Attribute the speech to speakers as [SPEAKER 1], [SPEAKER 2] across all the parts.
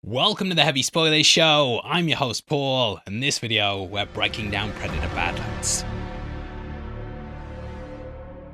[SPEAKER 1] Welcome to the Heavy Spoilers Show. I'm your host Paul. In this video, we're breaking down Predator Badlands.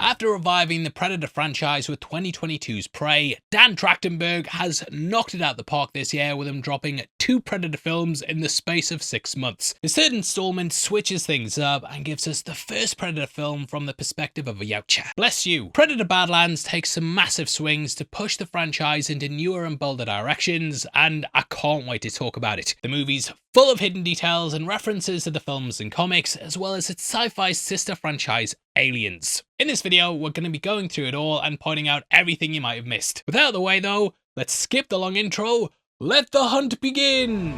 [SPEAKER 1] After reviving the Predator franchise with 2022's Prey, Dan Trachtenberg has knocked it out the park this year with him dropping 2 Predator films in the space of 6 months. His third installment switches things up and gives us the first Predator film from the perspective of a Yautja. Bless you. Predator Badlands takes some massive swings to push the franchise into newer and bolder directions, and I can't wait to talk about it. The movie's full of hidden details and references to the films and comics, as well as its sci-fi sister franchise, Aliens. In this video, we're going to be going through it all and pointing out everything you might have missed. With that out of the way though, let's skip the long intro. Let the hunt begin!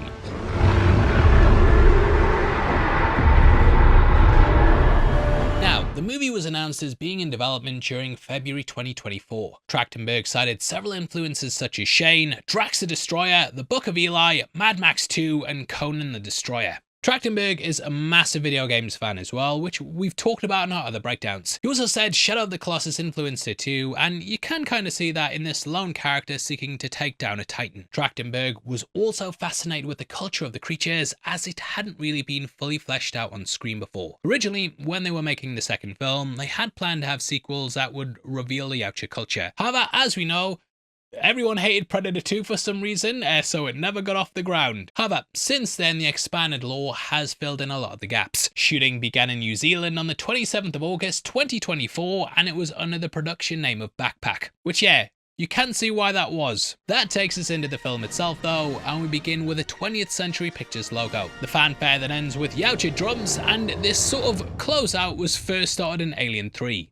[SPEAKER 1] Now, the movie was announced as being in development during February 2024. Trachtenberg cited several influences such as Shane, Drax the Destroyer, The Book of Eli, Mad Max 2, and Conan the Destroyer. Trachtenberg is a massive video games fan as well, which we've talked about in our other breakdowns. He also said Shadow of the Colossus influenced it too, and you can kind of see that in this lone character seeking to take down a titan. Trachtenberg was also fascinated with the culture of the creatures, as it hadn't really been fully fleshed out on screen before. Originally, when they were making the second film, they had planned to have sequels that would reveal the Yautja culture. However, as we know, everyone hated Predator 2 for some reason, so it never got off the ground. However, since then, the expanded lore has filled in a lot of the gaps. Shooting began in New Zealand on the 27th of August 2024, and it was under the production name of Backpack, which you can see why that was. That takes us into the film itself though, and we begin with a 20th Century Pictures logo. The fanfare that ends with Yautja drums, and this sort of closeout was first started in Alien 3.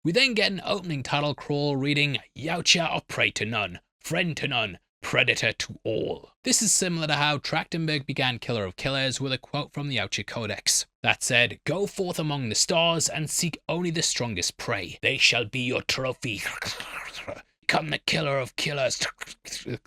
[SPEAKER 1] We then get an opening title crawl reading, "Yautja are prey to none, friend to none, predator to all." This is similar to how Trachtenberg began Killer of Killers with a quote from the Yautja Codex that said, "Go forth among the stars and seek only the strongest prey. They shall be your trophy. Come the killer of killers."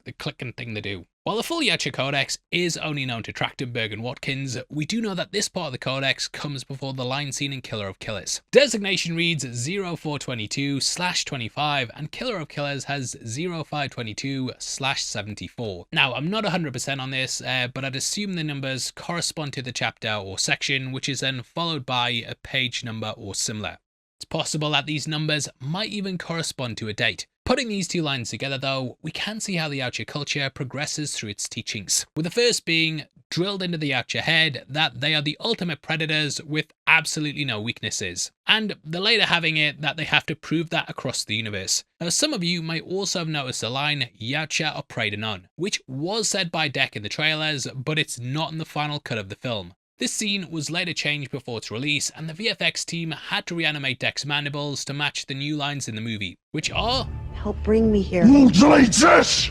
[SPEAKER 1] The clicking thing to do. While the full Yautja Codex is only known to Trachtenberg and Watkins, we do know that this part of the Codex comes before the line seen in Killer of Killers. Designation reads 0422/25 and Killer of Killers has 0522/74. Now, I'm not 100% on this, but I'd assume the numbers correspond to the chapter or section, which is then followed by a page number or similar. It's possible that these numbers might even correspond to a date. Putting these two lines together though, we can see how the Yautja culture progresses through its teachings, with the first being drilled into the Yautja head that they are the ultimate predators with absolutely no weaknesses, and the later having it that they have to prove that across the universe. Now, some of you may also have noticed the line, "Yautja are prey to none," which was said by Deck in the trailers, but it's not in the final cut of the film. This scene was later changed before its release, and the VFX team had to reanimate Deck's mandibles to match the new lines in the movie, which are,
[SPEAKER 2] "Help bring me here."
[SPEAKER 3] Mutilate this!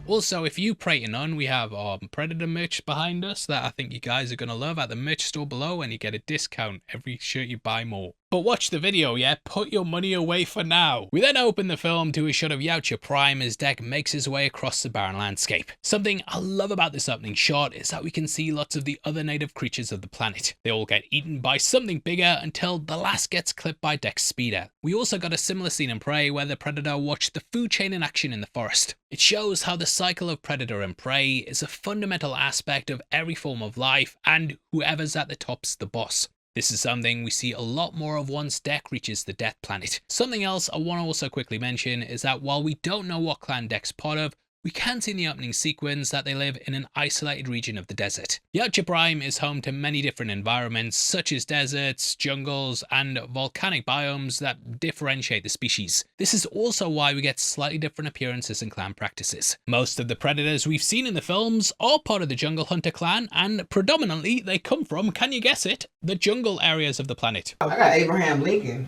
[SPEAKER 1] Also, if you pray to none, we have our Predator merch behind us that I think you guys are going to love at the merch store below, and you get a discount every shirt you buy more. But watch the video, yeah? Put your money away for now. We then open the film to a shot of Yauja Prime as Deck makes his way across the barren landscape. Something I love about this opening shot is that we can see lots of the other native creatures of the planet. They all get eaten by something bigger until the last gets clipped by Deck's speeder. We also got a similar scene in Prey where the Predator watched the food chain in action in the forest. It shows how the cycle of Predator and Prey is a fundamental aspect of every form of life, and whoever's at the top's the boss. This is something we see a lot more of once Deck reaches the Death Planet. Something else I want to also quickly mention is that while we don't know what clan Deck's part of, we can see in the opening sequence that they live in an isolated region of the desert. Yauja Prime is home to many different environments, such as deserts, jungles, and volcanic biomes that differentiate the species. This is also why we get slightly different appearances and clan practices. Most of the predators we've seen in the films are part of the Jungle Hunter clan, and predominantly they come from, can you guess it, the jungle areas of the planet.
[SPEAKER 4] I got Abraham Lincoln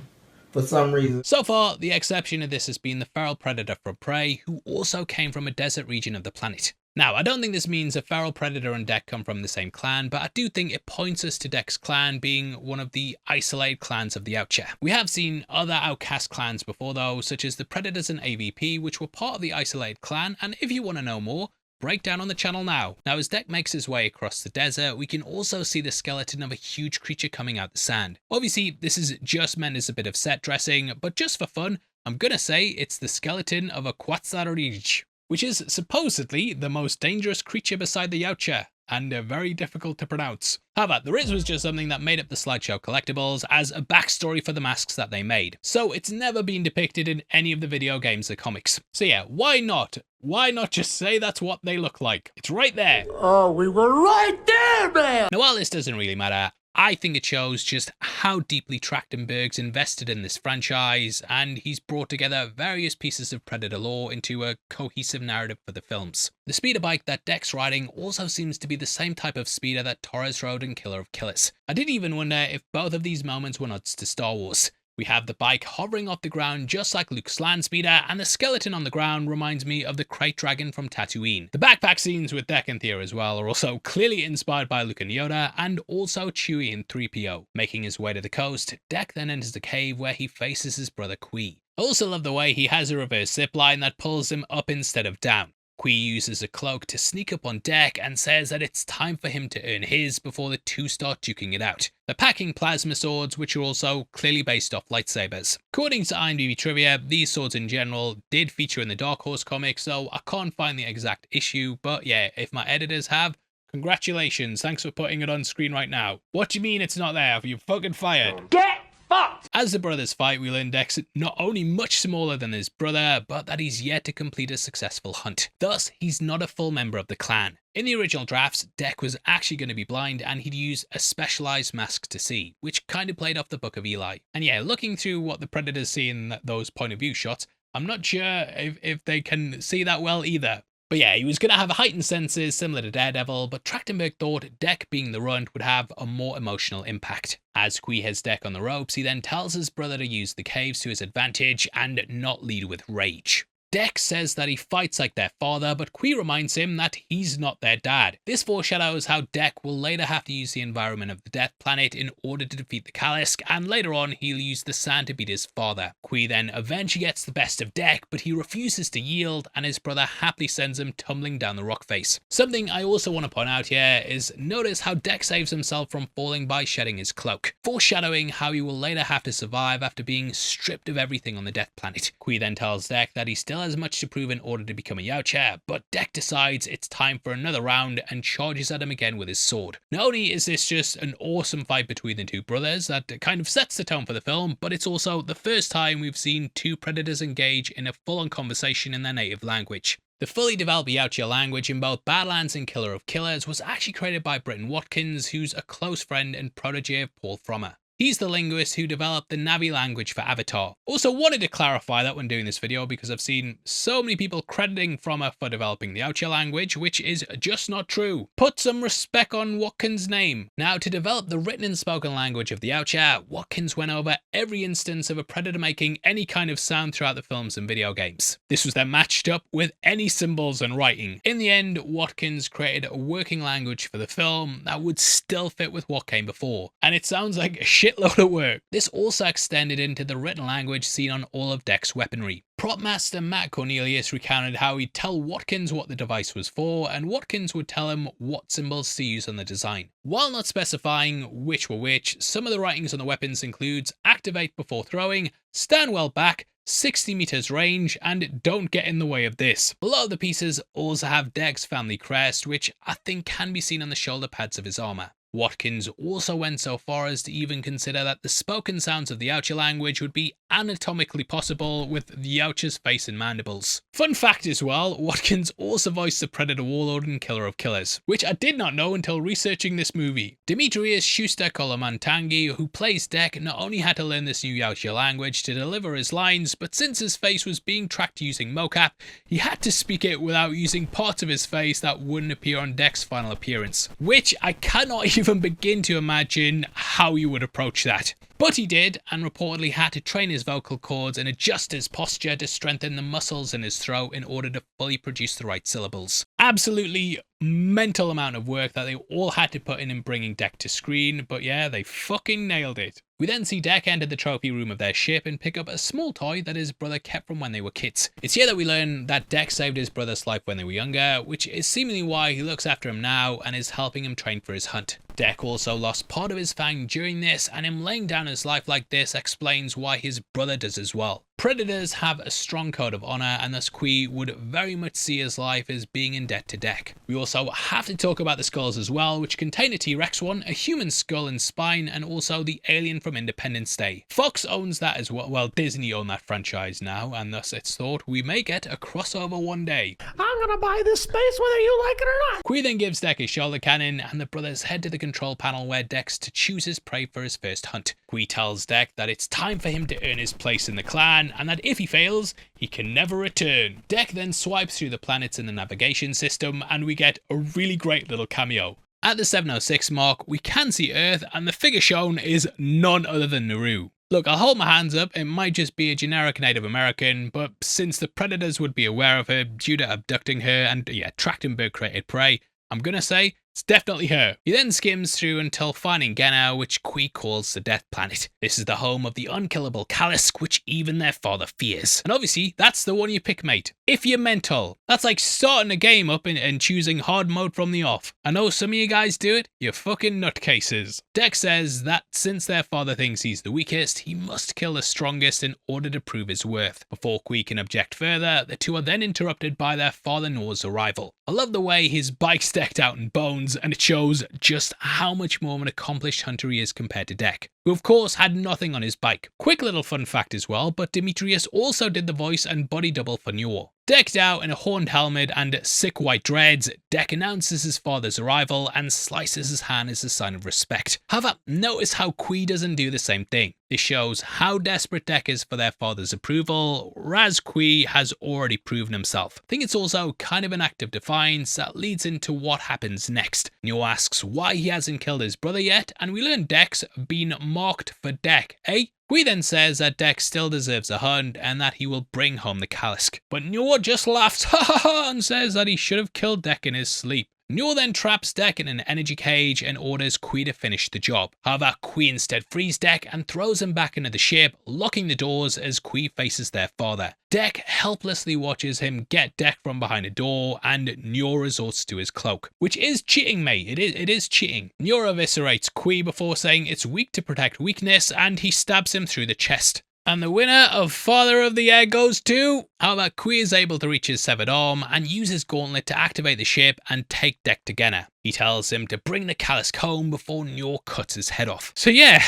[SPEAKER 4] for some reason.
[SPEAKER 1] So far, the exception of this has been the feral predator from Prey, who also came from a desert region of the planet. Now, I don't think this means a feral predator and Deck come from the same clan, but I do think it points us to Deck's clan being one of the isolated clans of the Yautja. We have seen other outcast clans before though, such as the Predators and AVP, which were part of the isolated clan, and if you want to know more, breakdown on the channel now. Now as Deck makes his way across the desert, we can also see the skeleton of a huge creature coming out the sand. Obviously this is just meant as a bit of set dressing, but just for fun, I'm gonna say it's the skeleton of a Quetzalcoatl, which is supposedly the most dangerous creature beside the Yautja, and very difficult to pronounce. However, the Riz was just something that made up the slideshow collectibles as a backstory for the masks that they made, so it's never been depicted in any of the video games or comics. So yeah, why not? Why not just say that's what they look like? It's right there.
[SPEAKER 2] Oh, we were right there, man!
[SPEAKER 1] Now while this doesn't really matter, I think it shows just how deeply Trachtenberg's invested in this franchise, and he's brought together various pieces of Predator lore into a cohesive narrative for the films. The speeder bike that Deck's riding also seems to be the same type of speeder that Torres rode in Killer of Killers. I did even wonder if both of these moments were nods to Star Wars. We have the bike hovering off the ground just like Luke's land speeder, and the skeleton on the ground reminds me of the Crate Dragon from Tatooine. The backpack scenes with Deck and Thea as well are also clearly inspired by Luke and Yoda, and also Chewie and 3PO. Making his way to the coast, Deck then enters the cave where he faces his brother Qui. I also love the way he has a reverse zipline that pulls him up instead of down. Qui uses a cloak to sneak up on Deck and says that it's time for him to earn his before the two start duking it out. They're packing plasma swords, which are also clearly based off lightsabers. According to IMDb trivia, these swords in general did feature in the Dark Horse comic, so I can't find the exact issue, but yeah, if my editors have, congratulations, thanks for putting it on screen right now. What do you mean it's not there? Have you fucking fired?
[SPEAKER 2] Get fucked!
[SPEAKER 1] As the brothers fight, we learn Deck's not only much smaller than his brother, but that he's yet to complete a successful hunt. Thus, he's not a full member of the clan. In the original drafts, Deck was actually going to be blind and he'd use a specialized mask to see, which kind of played off the Book of Eli. And yeah, looking through what the Predators see in those point of view shots, I'm not sure if they can see that well either. But yeah, he was going to have heightened senses similar to Daredevil, but Trachtenberg thought Deck being the runt would have a more emotional impact. As Qui has Deck on the ropes, he then tells his brother to use the caves to his advantage and not lead with rage. Deck says that he fights like their father, but Qui reminds him that he's not their dad. This foreshadows how Deck will later have to use the environment of the Death Planet in order to defeat the Callisk, and later on he'll use the sand to beat his father. Qui then eventually gets the best of Deck, but he refuses to yield, and his brother happily sends him tumbling down the rock face. Something I also want to point out here is notice how Deck saves himself from falling by shedding his cloak, foreshadowing how he will later have to survive after being stripped of everything on the Death Planet. Qui then tells Deck that he still has much to prove in order to become a Yautja, but Deck decides it's time for another round and charges at him again with his sword. Not only is this just an awesome fight between the two brothers that kind of sets the tone for the film, but it's also the first time we've seen two Predators engage in a full-on conversation in their native language. The fully developed Yautja language in both Badlands and Killer of Killers was actually created by Britton Watkins, who's a close friend and protege of Paul Frommer. He's the linguist who developed the Navi language for Avatar. Also wanted to clarify that when doing this video because I've seen so many people crediting Frommer for developing the Yautja language, which is just not true. Put some respect on Watkins' name. Now, to develop the written and spoken language of the Yautja, Watkins went over every instance of a Predator making any kind of sound throughout the films and video games. This was then matched up with any symbols and writing. In the end, Watkins created a working language for the film that would still fit with what came before. And it sounds like a shitload of work. This also extended into the written language seen on all of Deck's weaponry. Prop master Matt Cornelius recounted how he'd tell Watkins what the device was for, and Watkins would tell him what symbols to use on the design. While not specifying which were which, some of the writings on the weapons includes activate before throwing, stand well back, 60 meters range, and don't get in the way of this. A lot of the pieces also have Deck's family crest, which I think can be seen on the shoulder pads of his armor. Watkins also went so far as to even consider that the spoken sounds of the Yautja language would be anatomically possible with the Yautja's face and mandibles. Fun fact as well, Watkins also voiced the Predator Warlord in Killer of Killers, which I did not know until researching this movie. Demetrius Schuster-Colomantangi, who plays Deck, not only had to learn this new Yautja language to deliver his lines, but since his face was being tracked using mocap, he had to speak it without using parts of his face that wouldn't appear on Deck's final appearance, which I cannot even begin to imagine how you would approach that. But he did, and reportedly had to train his vocal cords and adjust his posture to strengthen the muscles in his throat in order to fully produce the right syllables. Absolutely mental amount of work that they all had to put in bringing Deck to screen, but yeah, they fucking nailed it. We then see Deck enter the trophy room of their ship and pick up a small toy that his brother kept from when they were kids. It's here that we learn that Deck saved his brother's life when they were younger, which is seemingly why he looks after him now and is helping him train for his hunt. Deck also lost part of his fang during this, and him laying down his life like this explains why his brother does as well. Predators have a strong code of honor, and thus Kui would very much see his life as being in debt to Deck. We also have to talk about the skulls as well, which contain a T-Rex one, a human skull and spine, and also the alien from Independence Day. Fox owns that as well. Well, Disney own that franchise now, and thus it's thought we may get a crossover one day.
[SPEAKER 2] I'm gonna buy this space whether you like it or not.
[SPEAKER 1] Kui then gives Deck his shoulder cannon, and the brothers head to the control panel where Deck's to choose his prey for his first hunt. Kui tells Deck that it's time for him to earn his place in the clan, and that if he fails, he can never return. Deck then swipes through the planets in the navigation system, and we get a really great little cameo. At the 706 mark, we can see Earth, and the figure shown is none other than Naru. Look, I'll hold my hands up, it might just be a generic Native American, but since the Predators would be aware of her due to abducting her and, Trachtenberg created prey, I'm gonna say it's definitely her. He then skims through until finding Genna, which Kui calls the Death Planet. This is the home of the unkillable Callisk, which even their father fears. And obviously, that's the one you pick, mate. If you're mental, that's like starting a game up and choosing hard mode from the off. I know some of you guys do it, you're fucking nutcases. Deck says that since their father thinks he's the weakest, he must kill the strongest in order to prove his worth. Before Kui can object further, the two are then interrupted by their father Nor's arrival. I love the way his bike's decked out in bones, and it shows just how much more of an accomplished hunter he is compared to Deck, who of course had nothing on his bike. Quick little fun fact as well, but Demetrius also did the voice and body double for Njor. Decked out in a horned helmet and sick white dreads, Deck announces his father's arrival and slices his hand as a sign of respect. However, notice how Kui doesn't do the same thing. This shows how desperate Deck is for their father's approval, whereas Kui has already proven himself. I think it's also kind of an act of defiance that leads into what happens next. Njor asks why he hasn't killed his brother yet, and we learn Deck's been marked for Deck, eh? Kui then says that Deck still deserves a hunt and that he will bring home the Callisk. But Njor just laughs and says that he should have killed Deck in his sleep. Njor then traps Deck in an energy cage and orders Kui to finish the job. However, Kui instead frees Deck and throws him back into the ship, locking the doors as Kui faces their father. Deck helplessly watches him get Deck from behind a door, and Njor resorts to his cloak. Which is cheating, mate. It is cheating. Njor eviscerates Kui before saying it's weak to protect weakness, and he stabs him through the chest. And the winner of Father of the Year goes to... However, Kui is able to reach his severed arm and use his gauntlet to activate the ship and take Deck to Genna. He tells him to bring the Callisk home before Njor cuts his head off. So yeah,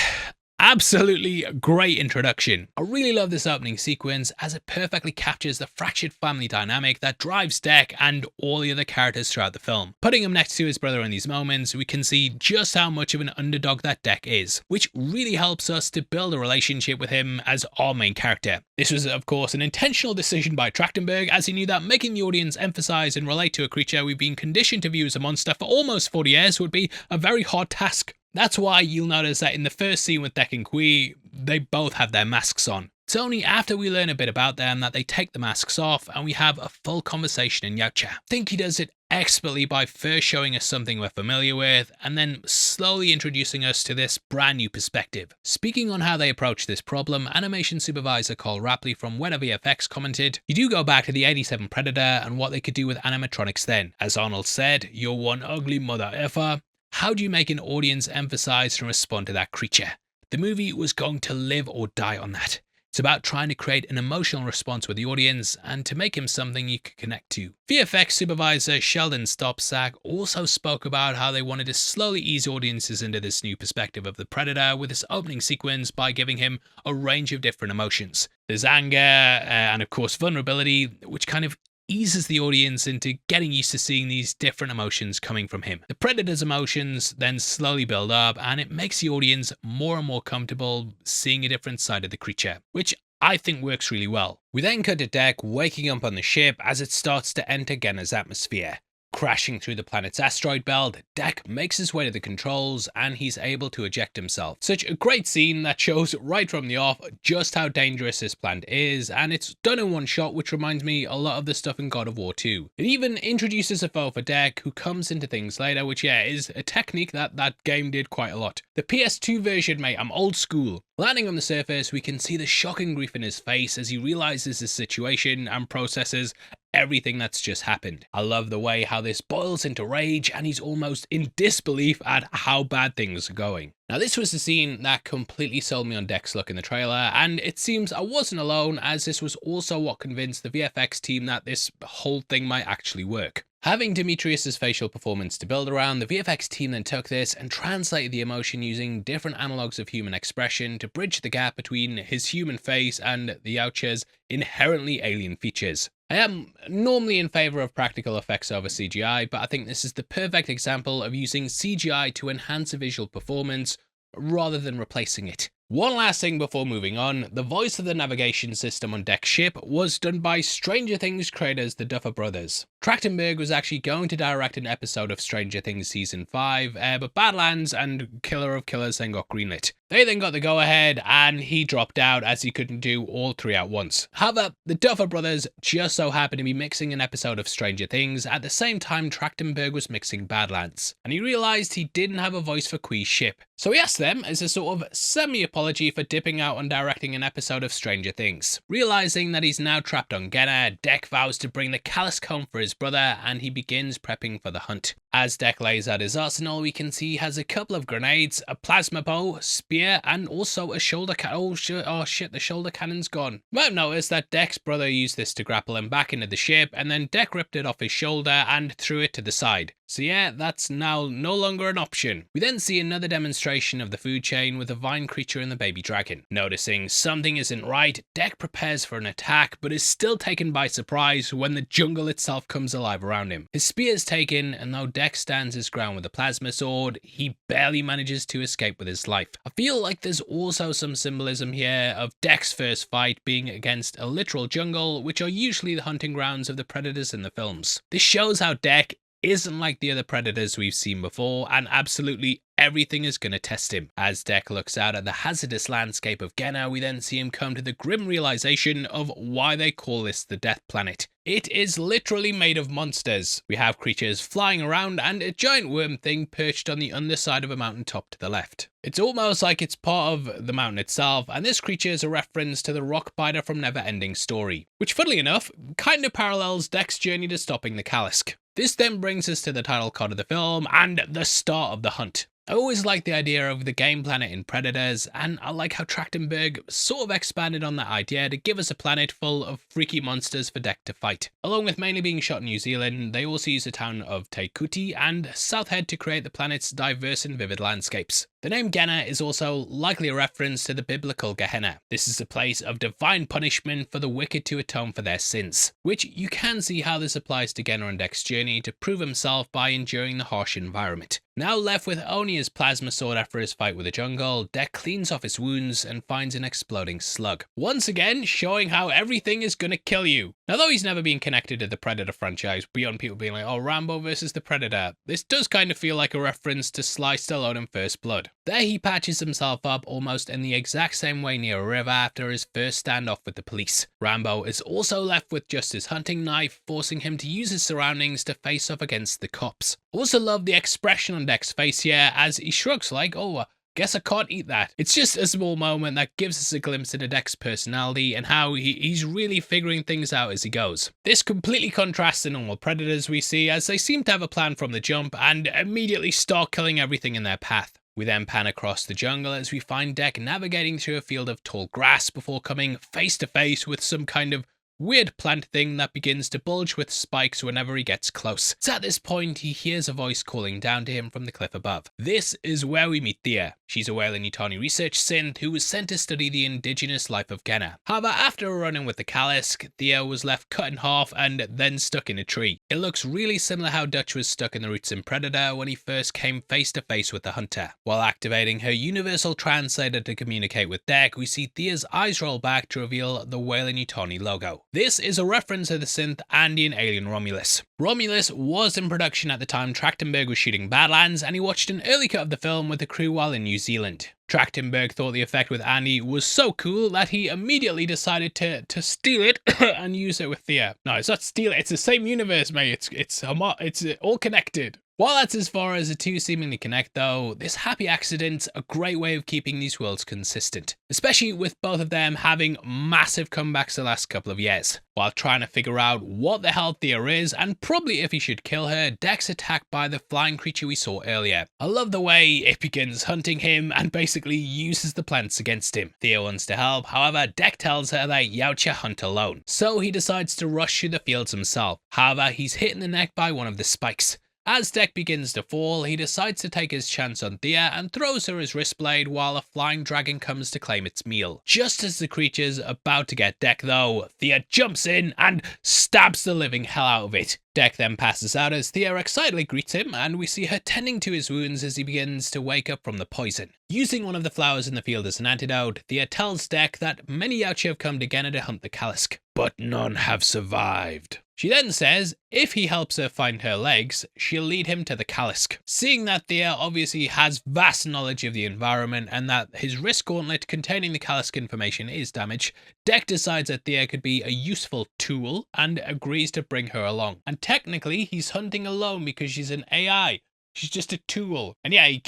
[SPEAKER 1] absolutely great introduction. I really love this opening sequence as it perfectly captures the fractured family dynamic that drives Deck and all the other characters throughout the film. Putting him next to his brother in these moments, we can see just how much of an underdog that Deck is, which really helps us to build a relationship with him as our main character. This was of course an intentional decision by Trachtenberg, as he knew that making the audience emphasize and relate to a creature we've been conditioned to view as a monster for almost 40 years would be a very hard task. That's why you'll notice that in the first scene with Deck and Kui, they both have their masks on. It's only after we learn a bit about them that they take the masks off and we have a full conversation in Yautja. I think he does it expertly by first showing us something we're familiar with and then slowly introducing us to this brand new perspective. Speaking on how they approach this problem, animation supervisor Cole Rapley from Weta VFX commented, "You do go back to the 87 Predator and what they could do with animatronics then. As Arnold said, you're one ugly mother effer. How do you make an audience emphasize and respond to that creature? The movie was going to live or die on that. It's about trying to create an emotional response with the audience and to make him something you could connect to." VFX supervisor Sheldon Stopsack also spoke about how they wanted to slowly ease audiences into this new perspective of the Predator with this opening sequence by giving him a range of different emotions. There's anger and of course vulnerability, which kind of eases the audience into getting used to seeing these different emotions coming from him. The Predator's emotions then slowly build up and it makes the audience more and more comfortable seeing a different side of the creature, which I think works really well. We then cut to Deck waking up on the ship as it starts to enter Genna's atmosphere. Crashing through the planet's asteroid belt, Dek makes his way to the controls and he's able to eject himself. Such a great scene that shows right from the off just how dangerous this planet is, and it's done in one shot, which reminds me a lot of the stuff in God of War 2. It even introduces a foe for Dek who comes into things later, which is a technique that game did quite a lot. The PS2 version, mate, I'm old school. Landing on the surface, we can see the shocking grief in his face as he realizes his situation and processes everything that's just happened. I love the way how this boils into rage and he's almost in disbelief at how bad things are going. Now this was the scene that completely sold me on Dek's look in the trailer, and it seems I wasn't alone, as this was also what convinced the VFX team that this whole thing might actually work. Having Demetrius's facial performance to build around, the VFX team then took this and translated the emotion using different analogues of human expression to bridge the gap between his human face and the Yautja's inherently alien features. I am normally in favour of practical effects over CGI, but I think this is the perfect example of using CGI to enhance a visual performance rather than replacing it. One last thing before moving on, the voice of the navigation system on Dek's ship was done by Stranger Things creators the Duffer Brothers. Trachtenberg was actually going to direct an episode of Stranger Things Season 5, but Badlands and Killer of Killers then got greenlit. They then got the go-ahead, and he dropped out as he couldn't do all three at once. However, the Duffer Brothers just so happened to be mixing an episode of Stranger Things at the same time Trachtenberg was mixing Badlands, and he realised he didn't have a voice for Quee's ship. So he asked them as a sort of semi-apology for dipping out on directing an episode of Stranger Things. Realising that he's now trapped on Genna, Dek vows to bring the Callisk home for his brother, and he begins prepping for the hunt. As Dek lays out his arsenal, we can see he has a couple of grenades, a plasma bow, spear, and also a shoulder cannon. Oh shit, the shoulder cannon's gone. You might have noticed that Dek's brother used this to grapple him back into the ship, and then Dek ripped it off his shoulder and threw it to the side. So yeah, that's now no longer an option. We then see another demonstration of the food chain with the vine creature and the baby dragon. Noticing something isn't right, Dek prepares for an attack, but is still taken by surprise when the jungle itself comes alive around him. His spear is taken, and though Dek stands his ground with a plasma sword, he barely manages to escape with his life. I feel like there's also some symbolism here of Dek's first fight being against a literal jungle, which are usually the hunting grounds of the predators in the films. This shows how Dek isn't like the other predators we've seen before, and absolutely everything is going to test him. As Dek looks out at the hazardous landscape of Genna, we then see him come to the grim realization of why they call this the Death Planet. It is literally made of monsters. We have creatures flying around and a giant worm thing perched on the underside of a mountaintop to the left. It's almost like it's part of the mountain itself, and this creature is a reference to the rock biter from Neverending Story, which funnily enough kind of parallels Dek's journey to stopping the Callisk. This then brings us to the title card of the film and the start of the hunt. I always like the idea of the game planet in Predators, and I like how Trachtenberg sort of expanded on that idea to give us a planet full of freaky monsters for Dek to fight. Along with mainly being shot in New Zealand, they also use the town of Te Kuti and South Head to create the planet's diverse and vivid landscapes. The name Genna is also likely a reference to the biblical Gehenna. This is a place of divine punishment for the wicked to atone for their sins, which you can see how this applies to Genna and Dek's journey to prove himself by enduring the harsh environment. Now left with only his plasma sword after his fight with the jungle, Dek cleans off his wounds and finds an exploding slug. Once again, showing how everything is gonna kill you. Now though he's never been connected to the Predator franchise, beyond people being like, oh, Rambo versus the Predator, this does kind of feel like a reference to Sly Stallone in First Blood. There he patches himself up almost in the exact same way near a river after his first standoff with the police. Rambo is also left with just his hunting knife, forcing him to use his surroundings to face off against the cops. Also love the expression on Dek's face here as he shrugs like, oh, guess I can't eat that. It's just a small moment that gives us a glimpse into Dek's personality and how he's really figuring things out as he goes. This completely contrasts the normal predators we see, as they seem to have a plan from the jump and immediately start killing everything in their path. We then pan across the jungle as we find Dek navigating through a field of tall grass before coming face to face with some kind of weird plant thing that begins to bulge with spikes whenever he gets close. So at this point, he hears a voice calling down to him from the cliff above. This is where we meet Thea. She's a Weyland research synth who was sent to study the indigenous life of Genna. However, after a run-in with the Callisk, Thea was left cut in half and then stuck in a tree. It looks really similar how Dutch was stuck in the roots in Predator when he first came face to face with the hunter. While activating her universal translator to communicate with Dek, we see Thea's eyes roll back to reveal the Weyland logo. This is a reference to the synth Andean alien Romulus. Romulus was in production at the time Trachtenberg was shooting Badlands, and he watched an early cut of the film with the crew while in New Zealand. Trachtenberg thought the effect with Andy was so cool that he immediately decided to steal it and use it with Thea. No, it's not steal it, it's the same universe, mate. It's all connected. While that's as far as the two seemingly connect though, this happy accident's a great way of keeping these worlds consistent, especially with both of them having massive comebacks the last couple of years. While trying to figure out what the hell Thea is and probably if he should kill her, Deck's attacked by the flying creature we saw earlier. I love the way it begins hunting him and basically uses the plants against him. Thea wants to help, however Deck tells her that Yautja hunt alone, so he decides to rush through the fields himself. However, he's hit in the neck by one of the spikes. As Deck begins to fall, he decides to take his chance on Thea and throws her his wrist blade while a flying dragon comes to claim its meal. Just as the creature's about to get Deck though, Thea jumps in and stabs the living hell out of it. Deck then passes out as Thea excitedly greets him, and we see her tending to his wounds as he begins to wake up from the poison. Using one of the flowers in the field as an antidote, Thea tells Deck that many Yautja have come to Genna to hunt the Callisk, but none have survived. She then says if he helps her find her legs, she'll lead him to the Callisk. Seeing that Thea obviously has vast knowledge of the environment and that his wrist gauntlet containing the Callisk information is damaged, Deck decides that Thea could be a useful tool and agrees to bring her along. And technically, he's hunting alone because she's an AI. She's just a tool. And yeah, he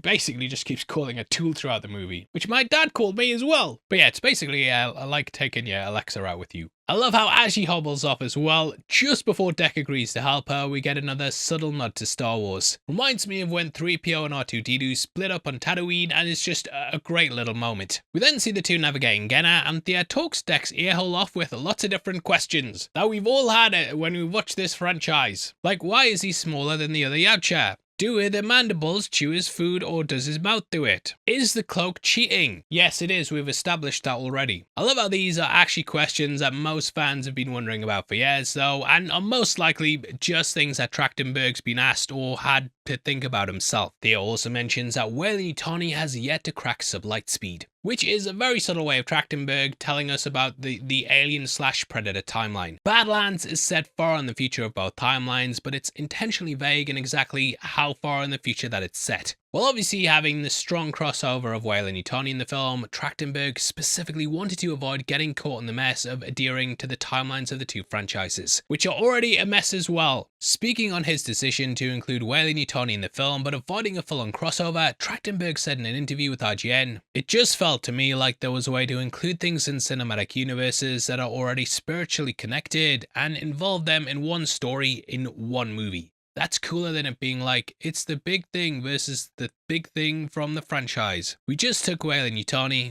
[SPEAKER 1] basically just keeps calling her tool throughout the movie, which my dad called me as well. But yeah, it's basically I like taking your Alexa out with you. I love how as she hobbles off as well, just before Deck agrees to help her, we get another subtle nod to Star Wars. Reminds me of when 3PO and R2-D2 split up on Tatooine, and it's just a great little moment. We then see the two navigating Genna, and Thea talks Deck's earhole off with lots of different questions that we've all had when we watch this franchise. Like, why is he smaller than the other Yautja? Do the mandibles chew his food or does his mouth do it? Is the cloak cheating? Yes, it is. We've established that already. I love how these are actually questions that most fans have been wondering about for years though, and are most likely just things that Trachtenberg's been asked or had to think about himself. Thea also mentions that Weyland has yet to crack sublight speed, which is a very subtle way of Trachtenberg telling us about the Alien/Predator timeline. Badlands is set far in the future of both timelines, but it's intentionally vague in exactly how far in the future that it's set. While obviously having the strong crossover of Weyland in the film, Trachtenberg specifically wanted to avoid getting caught in the mess of adhering to the timelines of the two franchises, which are already a mess as well. Speaking on his decision to include Weyland in the film but avoiding a full-on crossover, Trachtenberg said in an interview with IGN, "It just felt to me like there was a way to include things in cinematic universes that are already spiritually connected and involve them in one story in one movie. That's cooler than it being like, it's the big thing versus the big thing from the franchise. We just took Weyland,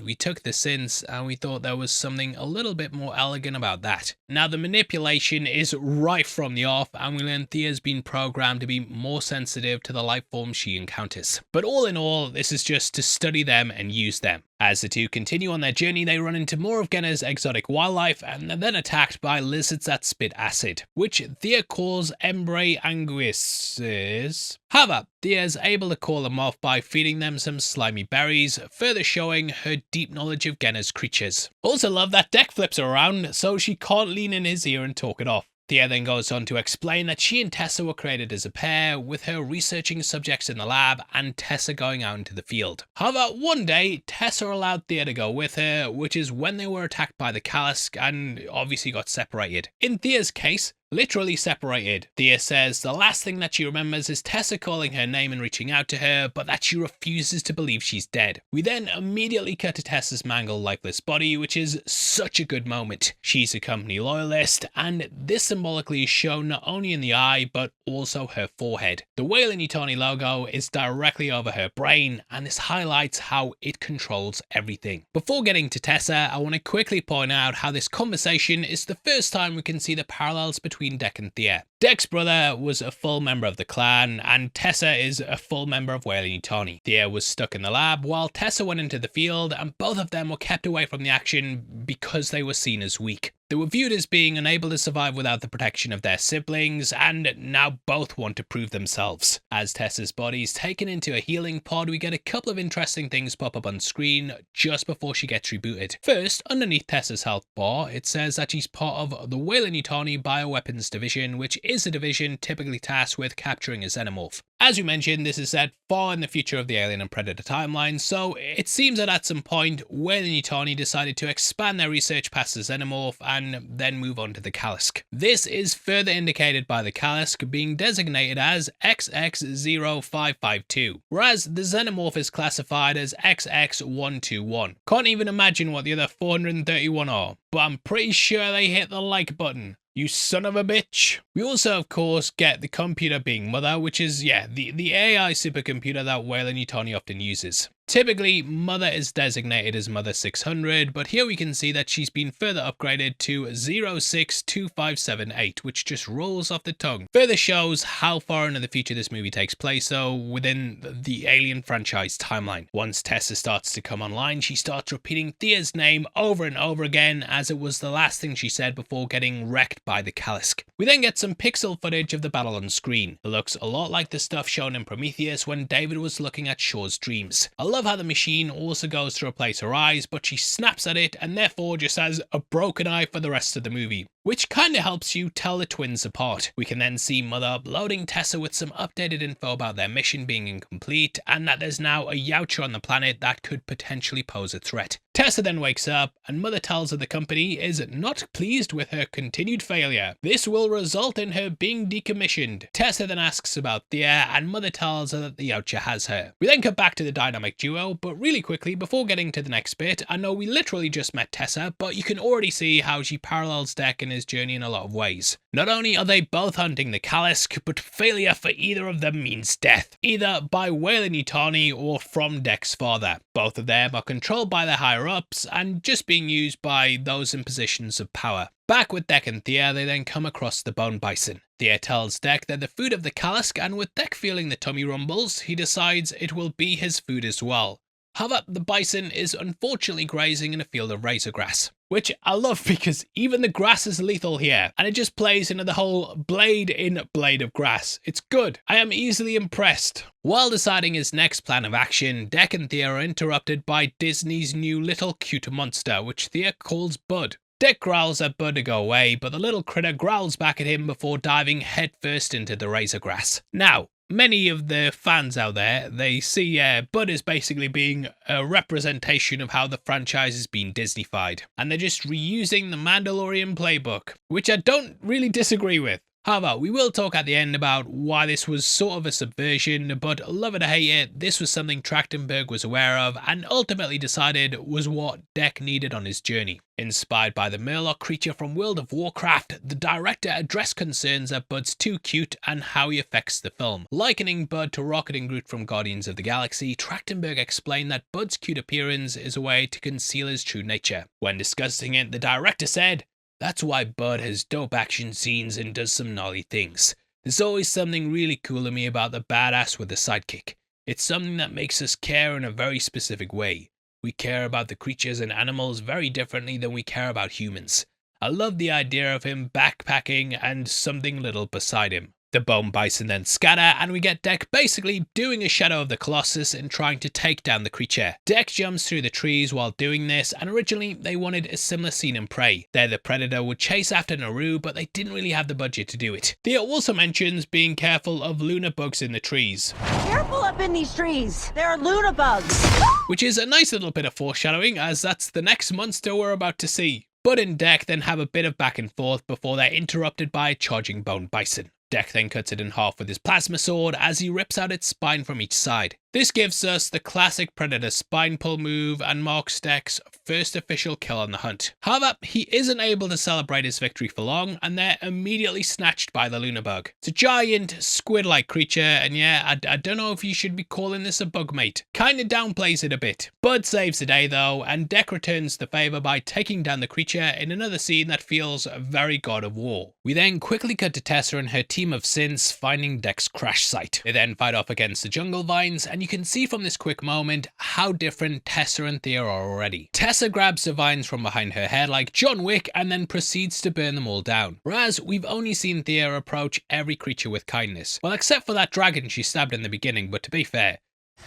[SPEAKER 1] we took the synths, and we thought there was something a little bit more elegant about that." Now the manipulation is right from the off, and we learn Thea's been programmed to be more sensitive to the life forms she encounters. But all in all, this is just to study them and use them. As the two continue on their journey, they run into more of Genna's exotic wildlife and are then attacked by lizards that spit acid, which Thea calls embrae anguisses. However, Thea is able to call them off by feeding them some slimy berries, further showing her deep knowledge of Genna's creatures. Also love that Deck flips her around so she can't lean in his ear and talk it off. Thea then goes on to explain that she and Tessa were created as a pair, with her researching subjects in the lab and Tessa going out into the field. However, one day, Tessa allowed Thea to go with her, which is when they were attacked by the Callisk and obviously got separated. In Thea's case, literally separated. Thea says the last thing that she remembers is Tessa calling her name and reaching out to her, but that she refuses to believe she's dead. We then immediately cut to Tessa's mangled, lifeless body, which is such a good moment. She's a company loyalist, and this symbolically is shown not only in the eye, but also her forehead. The Weyland logo is directly over her brain, and this highlights how it controls everything. Before getting to Tessa, I want to quickly point out how this conversation is the first time we can see the parallels between Deck and Thea. Deck's brother was a full member of the clan, and Tessa is a full member of Weyland. Thea was stuck in the lab while Tessa went into the field, and both of them were kept away from the action because they were seen as weak. They were viewed as being unable to survive without the protection of their siblings, and now both want to prove themselves. As Tessa's body is taken into a healing pod, we get a couple of interesting things pop up on screen just before she gets rebooted. First, underneath Tessa's health bar, it says that she's part of the Weyland Bioweapons Division, which is a division typically tasked with capturing a xenomorph. As we mentioned, this is set far in the future of the Alien and Predator timeline, so it seems that at some point, Weyland decided to expand their research past the xenomorph and then move on to the Callisk. This is further indicated by the Callisk being designated as XX0552, whereas the xenomorph is classified as XX121. Can't even imagine what the other 431 are, but I'm pretty sure they hit the like button. You son of a bitch. We also, of course, get the computer being Mother, which is, the AI supercomputer that Weyland often uses. Typically, Mother is designated as Mother 600, but here we can see that she's been further upgraded to 062578, which just rolls off the tongue. Further shows how far into the future this movie takes place, though, within the Alien franchise timeline. Once Tessa starts to come online, she starts repeating Thea's name over and over again, as it was the last thing she said before getting wrecked by the Callisk. We then get some pixel footage of the battle on screen. It looks a lot like the stuff shown in Prometheus when David was looking at Shaw's dreams. I love how the machine also goes to replace her eyes, but she snaps at it and therefore just has a broken eye for the rest of the movie, which kinda helps you tell the twins apart. We can then see Mother uploading Tessa with some updated info about their mission being incomplete and that there's now a Yautja on the planet that could potentially pose a threat. Tessa then wakes up and Mother tells her the company is not pleased with her continued failure. This will result in her being decommissioned. Tessa then asks about Thea and Mother tells her that the Yautja has her. We then cut back to the dynamic duo, but really quickly before getting to the next bit, I know we literally just met Tessa, but you can already see how she parallels Deck in his journey in a lot of ways. Not only are they both hunting the Callisk, but failure for either of them means death, either by Weyland or from Deck's father. Both of them are controlled by their higher ups and just being used by those in positions of power. Back with Deck and Thea, they then come across the bone bison. Thea tells Deck they're the food of the Callisk, and with Deck feeling the tummy rumbles, he decides it will be his food as well. However, the bison is unfortunately grazing in a field of razor grass, which I love because even the grass is lethal here, and it just plays into the whole blade in blade of grass. It's good. I am easily impressed. While deciding his next plan of action, Deck and Thea are interrupted by Disney's new little cute monster, which Thea calls Bud. Deck growls at Bud to go away, but the little critter growls back at him before diving headfirst into the razor grass. Now, many of the fans out there, they see Bud as basically being a representation of how the franchise has been Disney-fied, and they're just reusing the Mandalorian playbook, which I don't really disagree with. However, we will talk at the end about why this was sort of a subversion, but love it or hate it, this was something Trachtenberg was aware of and ultimately decided was what Deck needed on his journey. Inspired by the Murloc creature from World of Warcraft, the director addressed concerns that Bud's too cute and how he affects the film. Likening Bud to Rocket and Groot from Guardians of the Galaxy, Trachtenberg explained that Bud's cute appearance is a way to conceal his true nature. When discussing it, the director said, "That's why Bud has dope action scenes and does some gnarly things. There's always something really cool to me about the badass with the sidekick. It's something that makes us care in a very specific way. We care about the creatures and animals very differently than we care about humans. I love the idea of him backpacking and something little beside him." The bone bison then scatter, and we get Deck basically doing a Shadow of the Colossus and trying to take down the creature. Deck jumps through the trees while doing this, and originally they wanted a similar scene in Prey. There the Predator would chase after Naru, but they didn't really have the budget to do it. Thea also mentions being careful of Luna bugs in the trees.
[SPEAKER 3] Careful up in these trees! There are Luna bugs!
[SPEAKER 1] Which is a nice little bit of foreshadowing, as that's the next monster we're about to see. Bud and Deck then have a bit of back and forth before they're interrupted by a charging bone bison. Deck then cuts it in half with his plasma sword as he rips out its spine from each side. This gives us the classic Predator spine pull move and marks Deck's first official kill on the hunt. However, he isn't able to celebrate his victory for long, and they're immediately snatched by the Luna bug. It's a giant squid-like creature, and yeah, I don't know if you should be calling this a bug mate. Kinda downplays it a bit. Bud saves the day though, and Deck returns the favour by taking down the creature in another scene that feels very God of War. We then quickly cut to Tessa and her team of synths finding Deck's crash site. They then fight off against the jungle vines, and you you can see from this quick moment how different Tessa and Thea are already. Tessa grabs the vines from behind her head like John Wick and then proceeds to burn them all down, whereas we've only seen Thea approach every creature with kindness. Well, except for that dragon she stabbed in the beginning, but to be fair,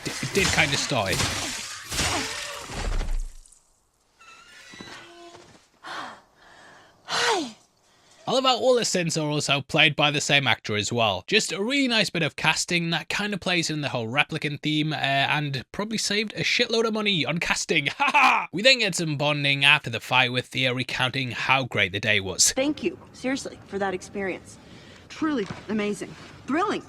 [SPEAKER 1] it did kind of start it. I love how all the synths are also played by the same actor as well. Just a really nice bit of casting that kind of plays in the whole replicant theme and probably saved a shitload of money on casting. Haha! We then get some bonding after the fight with Thea recounting how great the day was.
[SPEAKER 5] Thank you, seriously, for that experience. Truly amazing. Thrilling.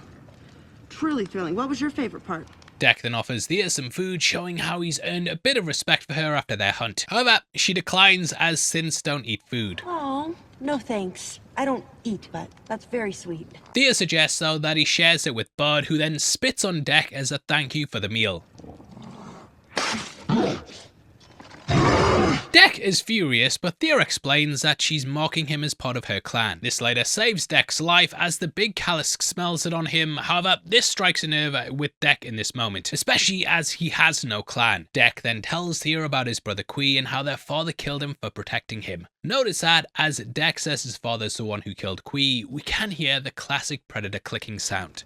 [SPEAKER 5] Truly thrilling. What was your favorite part?
[SPEAKER 1] Deck then offers Thea some food, showing how he's earned a bit of respect for her after their hunt. However, she declines as synths don't eat food.
[SPEAKER 3] Oh, no thanks. I don't eat, but that's very sweet.
[SPEAKER 1] Thea suggests though that he shares it with Bud, who then spits on Deck as a thank you for the meal. Deck is furious, but Thea explains that she's mocking him as part of her clan. This later saves Deck's life as the big Callisk smells it on him. However, this strikes a nerve with Deck in this moment, especially as he has no clan. Deck then tells Thea about his brother Qui and how their father killed him for protecting him. Notice that as Deck says his father's the one who killed Qui, we can hear the classic Predator clicking sound.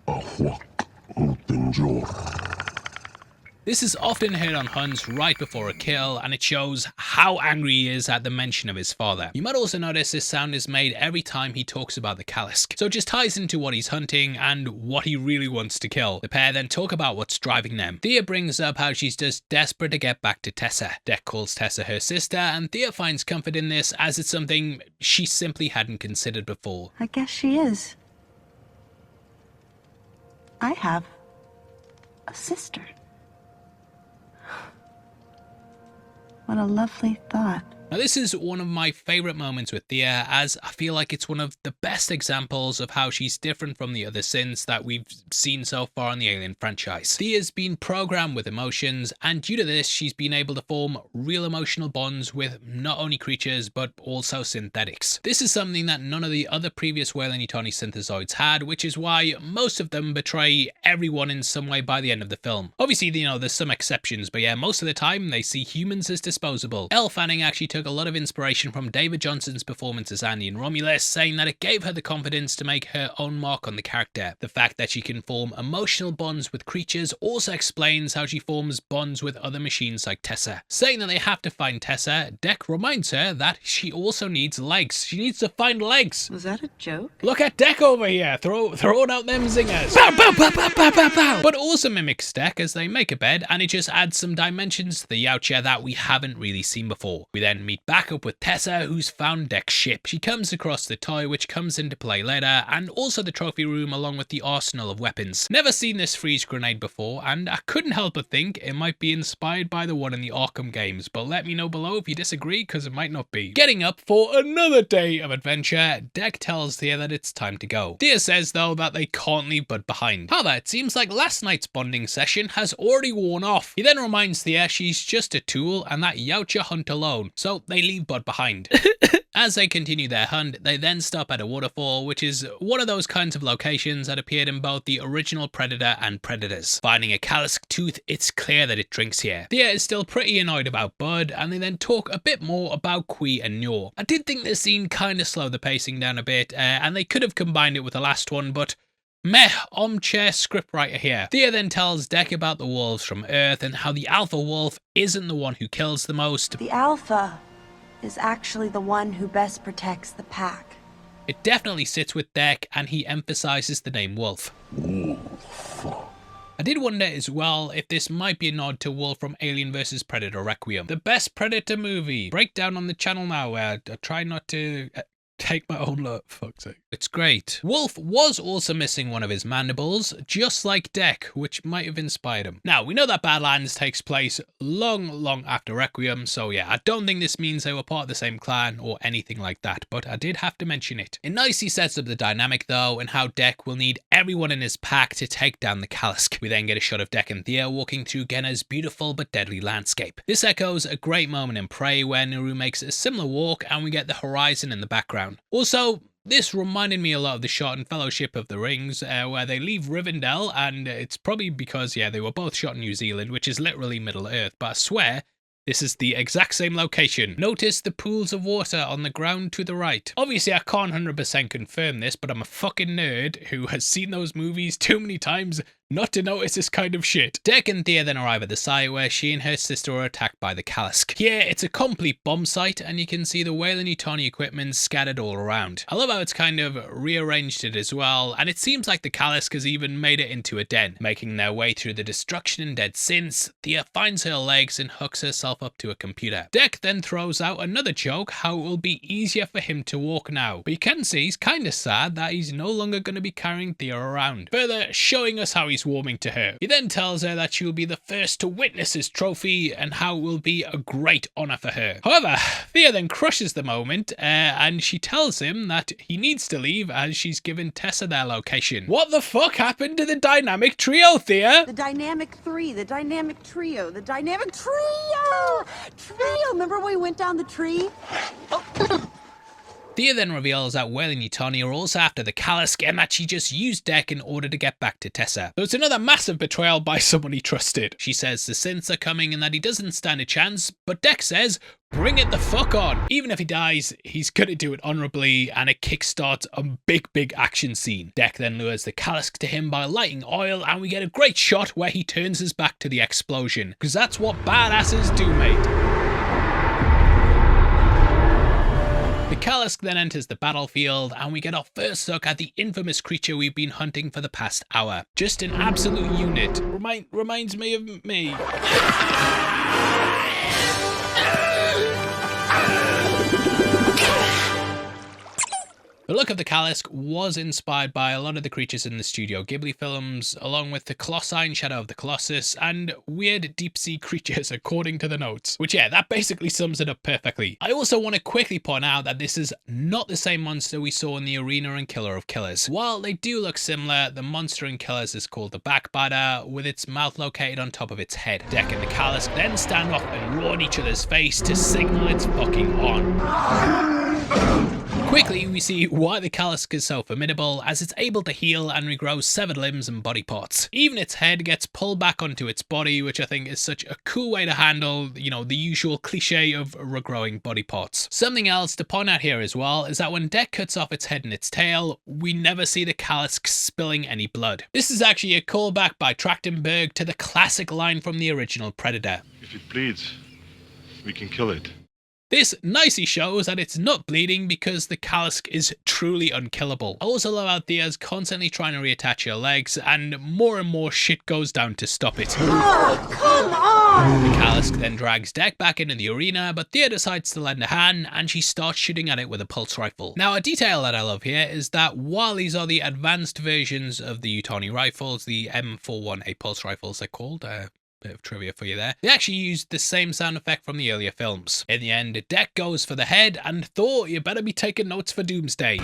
[SPEAKER 1] This is often heard on hunts right before a kill, and it shows how angry he is at the mention of his father. You might also notice this sound is made every time he talks about the Callisk, so it just ties into what he's hunting and what he really wants to kill. The pair then talk about what's driving them. Thea brings up how she's just desperate to get back to Tessa. Deck calls Tessa her sister, and Thea finds comfort in this as it's something she simply hadn't considered before.
[SPEAKER 5] I guess she is. I have a sister. What a lovely thought.
[SPEAKER 1] Now this is one of my favourite moments with Thea, as I feel like it's one of the best examples of how she's different from the other synths that we've seen so far in the Alien franchise. Thea's been programmed with emotions, and due to this she's been able to form real emotional bonds with not only creatures but also synthetics. This is something that none of the other previous Weyland Yutani synthezoids had, which is why most of them betray everyone in some way by the end of the film. Obviously, you know, there's some exceptions, but yeah, most of the time they see humans as disposable. Elle Fanning actually took a lot of inspiration from David Johnson's performance as Andy in Romulus, saying that it gave her the confidence to make her own mark on the character. The fact that she can form emotional bonds with creatures also explains how she forms bonds with other machines like Tessa. Saying that they have to find Tessa, Deck reminds her that she also needs legs. She needs to find legs.
[SPEAKER 5] Was that a joke?
[SPEAKER 1] Look at Deck over here, throwing out them zingers. Bow, bow, bow, bow, bow, bow, bow. But also mimics Deck as they make a bed, and it just adds some dimensions to the Yautja that we haven't really seen before. We then meet back up with Tessa, who's found Deck's ship. She comes across the toy, which comes into play later, and also the trophy room along with the arsenal of weapons. Never seen this freeze grenade before, and I couldn't help but think it might be inspired by the one in the Arkham games, but let me know below if you disagree, because it might not be. Getting up for another day of adventure, Deck tells Thea that it's time to go. Thea says though that they can't leave Bud behind. However, it seems like last night's bonding session has already worn off. He then reminds Thea she's just a tool and that Yautja hunt alone, so they leave Bud behind. As they continue their hunt, they then stop at a waterfall, which is one of those kinds of locations that appeared in both the original Predator and Predators. Finding a Callisk tooth, it's clear that it drinks here. Thea is still pretty annoyed about Bud, and they then talk a bit more about Qui and Nyor. I did think this scene kind of slowed the pacing down a bit, and they could have combined it with the last one, but meh, armchair scriptwriter here. Thea then tells Deck about the wolves from Earth and how the alpha wolf isn't the one who kills the most.
[SPEAKER 3] The alpha is actually the one who best protects the pack.
[SPEAKER 1] It definitely sits with Deck, and he emphasizes the name Wolf. I did wonder as well if this might be a nod to Wolf from Alien vs Predator Requiem, the best Predator movie. Breakdown on the channel now, where I try not to take my own look, fuck's sake. It's great. Wolf was also missing one of his mandibles, just like Deck, which might have inspired him. Now, we know that Badlands takes place long after Requiem, so yeah, I don't think this means they were part of the same clan or anything like that, but I did have to mention it. It nicely sets up the dynamic though, and how Deck will need everyone in his pack to take down the Callisk. We then get a shot of Deck and Thea walking through Genna's beautiful but deadly landscape. This echoes a great moment in Prey where Naru makes a similar walk, and we get the horizon in the background. Also, This reminded me a lot of the shot in Fellowship of the Rings, where they leave Rivendell, and it's probably because, yeah, they were both shot in New Zealand, which is literally Middle Earth, but I swear, this is the exact same location. Notice the pools of water on the ground to the right. Obviously, I can't 100% confirm this, but I'm a fucking nerd who has seen those movies too many times not to notice this kind of shit. Dec and Thea then arrive at the site where she and her sister are attacked by the Callisk. Here, it's a complete bomb site, and you can see the Weyland Yutani equipment scattered all around. I love how it's kind of rearranged it as well, and it seems like the Callisk has even made it into a den. Making their way through the destruction and dead synths, Thea finds her legs and hooks herself up to a computer. Dec then throws out another joke how it will be easier for him to walk now, but you can see he's kinda sad that he's no longer going to be carrying Thea around, further showing us how he's warming to her. He then tells her that she will be the first to witness his trophy and how it will be a great honour for her. However, Thea then crushes the moment and she tells him that he needs to leave as she's given Tessa their location. What the fuck happened to the dynamic trio, Thea?
[SPEAKER 5] The dynamic three, the dynamic trio, the dynamic trio! Remember when we went down the tree?
[SPEAKER 1] Thea then reveals that Weyland Yutani are also after the Callisk and that she just used Dec in order to get back to Tessa. So it's another massive betrayal by someone he trusted. She says the synths are coming and that he doesn't stand a chance, but Dec says, bring it the fuck on. Even if he dies, he's gonna do it honorably, and it kickstarts a big action scene. Dec then lures the Callisk to him by lighting oil, and we get a great shot where he turns his back to the explosion, because that's what badasses do, mate. The Callisk then enters the battlefield, and we get our first look at the infamous creature we've been hunting for the past hour. Just an absolute unit. Reminds me of me. The look of the Callisk was inspired by a lot of the creatures in the Studio Ghibli films, along with the Colossi in Shadow of the Colossus, and weird deep-sea creatures according to the notes. Which, yeah, that basically sums it up perfectly. I also want to quickly point out that this is not the same monster we saw in the Arena and Killer of Killers. While they do look similar, the monster in Killers is called the Backbiter, with its mouth located on top of its head. Dec and the Callisk then stand off and roar in each other's face to signal it's fucking on. Quickly, we see why the Callisk is so formidable, as it's able to heal and regrow severed limbs and body parts. Even its head gets pulled back onto its body, which I think is such a cool way to handle, you know, the usual cliche of regrowing body parts. Something else to point out here as well is that when Dec cuts off its head and its tail, we never see the Callisk spilling any blood. This is actually a callback by Trachtenberg to the classic line from the original Predator.
[SPEAKER 6] If it bleeds, we can kill it.
[SPEAKER 1] This nicely shows that it's not bleeding because the Callisk is truly unkillable. I also love how Thea's constantly trying to reattach her legs, and more shit goes down to stop it.
[SPEAKER 5] Oh, come on!
[SPEAKER 1] The Callisk then drags Dec back into the arena, but Thea decides to lend a hand, and she starts shooting at it with a pulse rifle. Now, a detail that I love here is that while these are the advanced versions of the Yutani rifles, the M41A pulse rifles they're called, bit of trivia for you there. They actually used the same sound effect from the earlier films. In the end, Dec goes for the head, and Thor, you better be taking notes for Doomsday.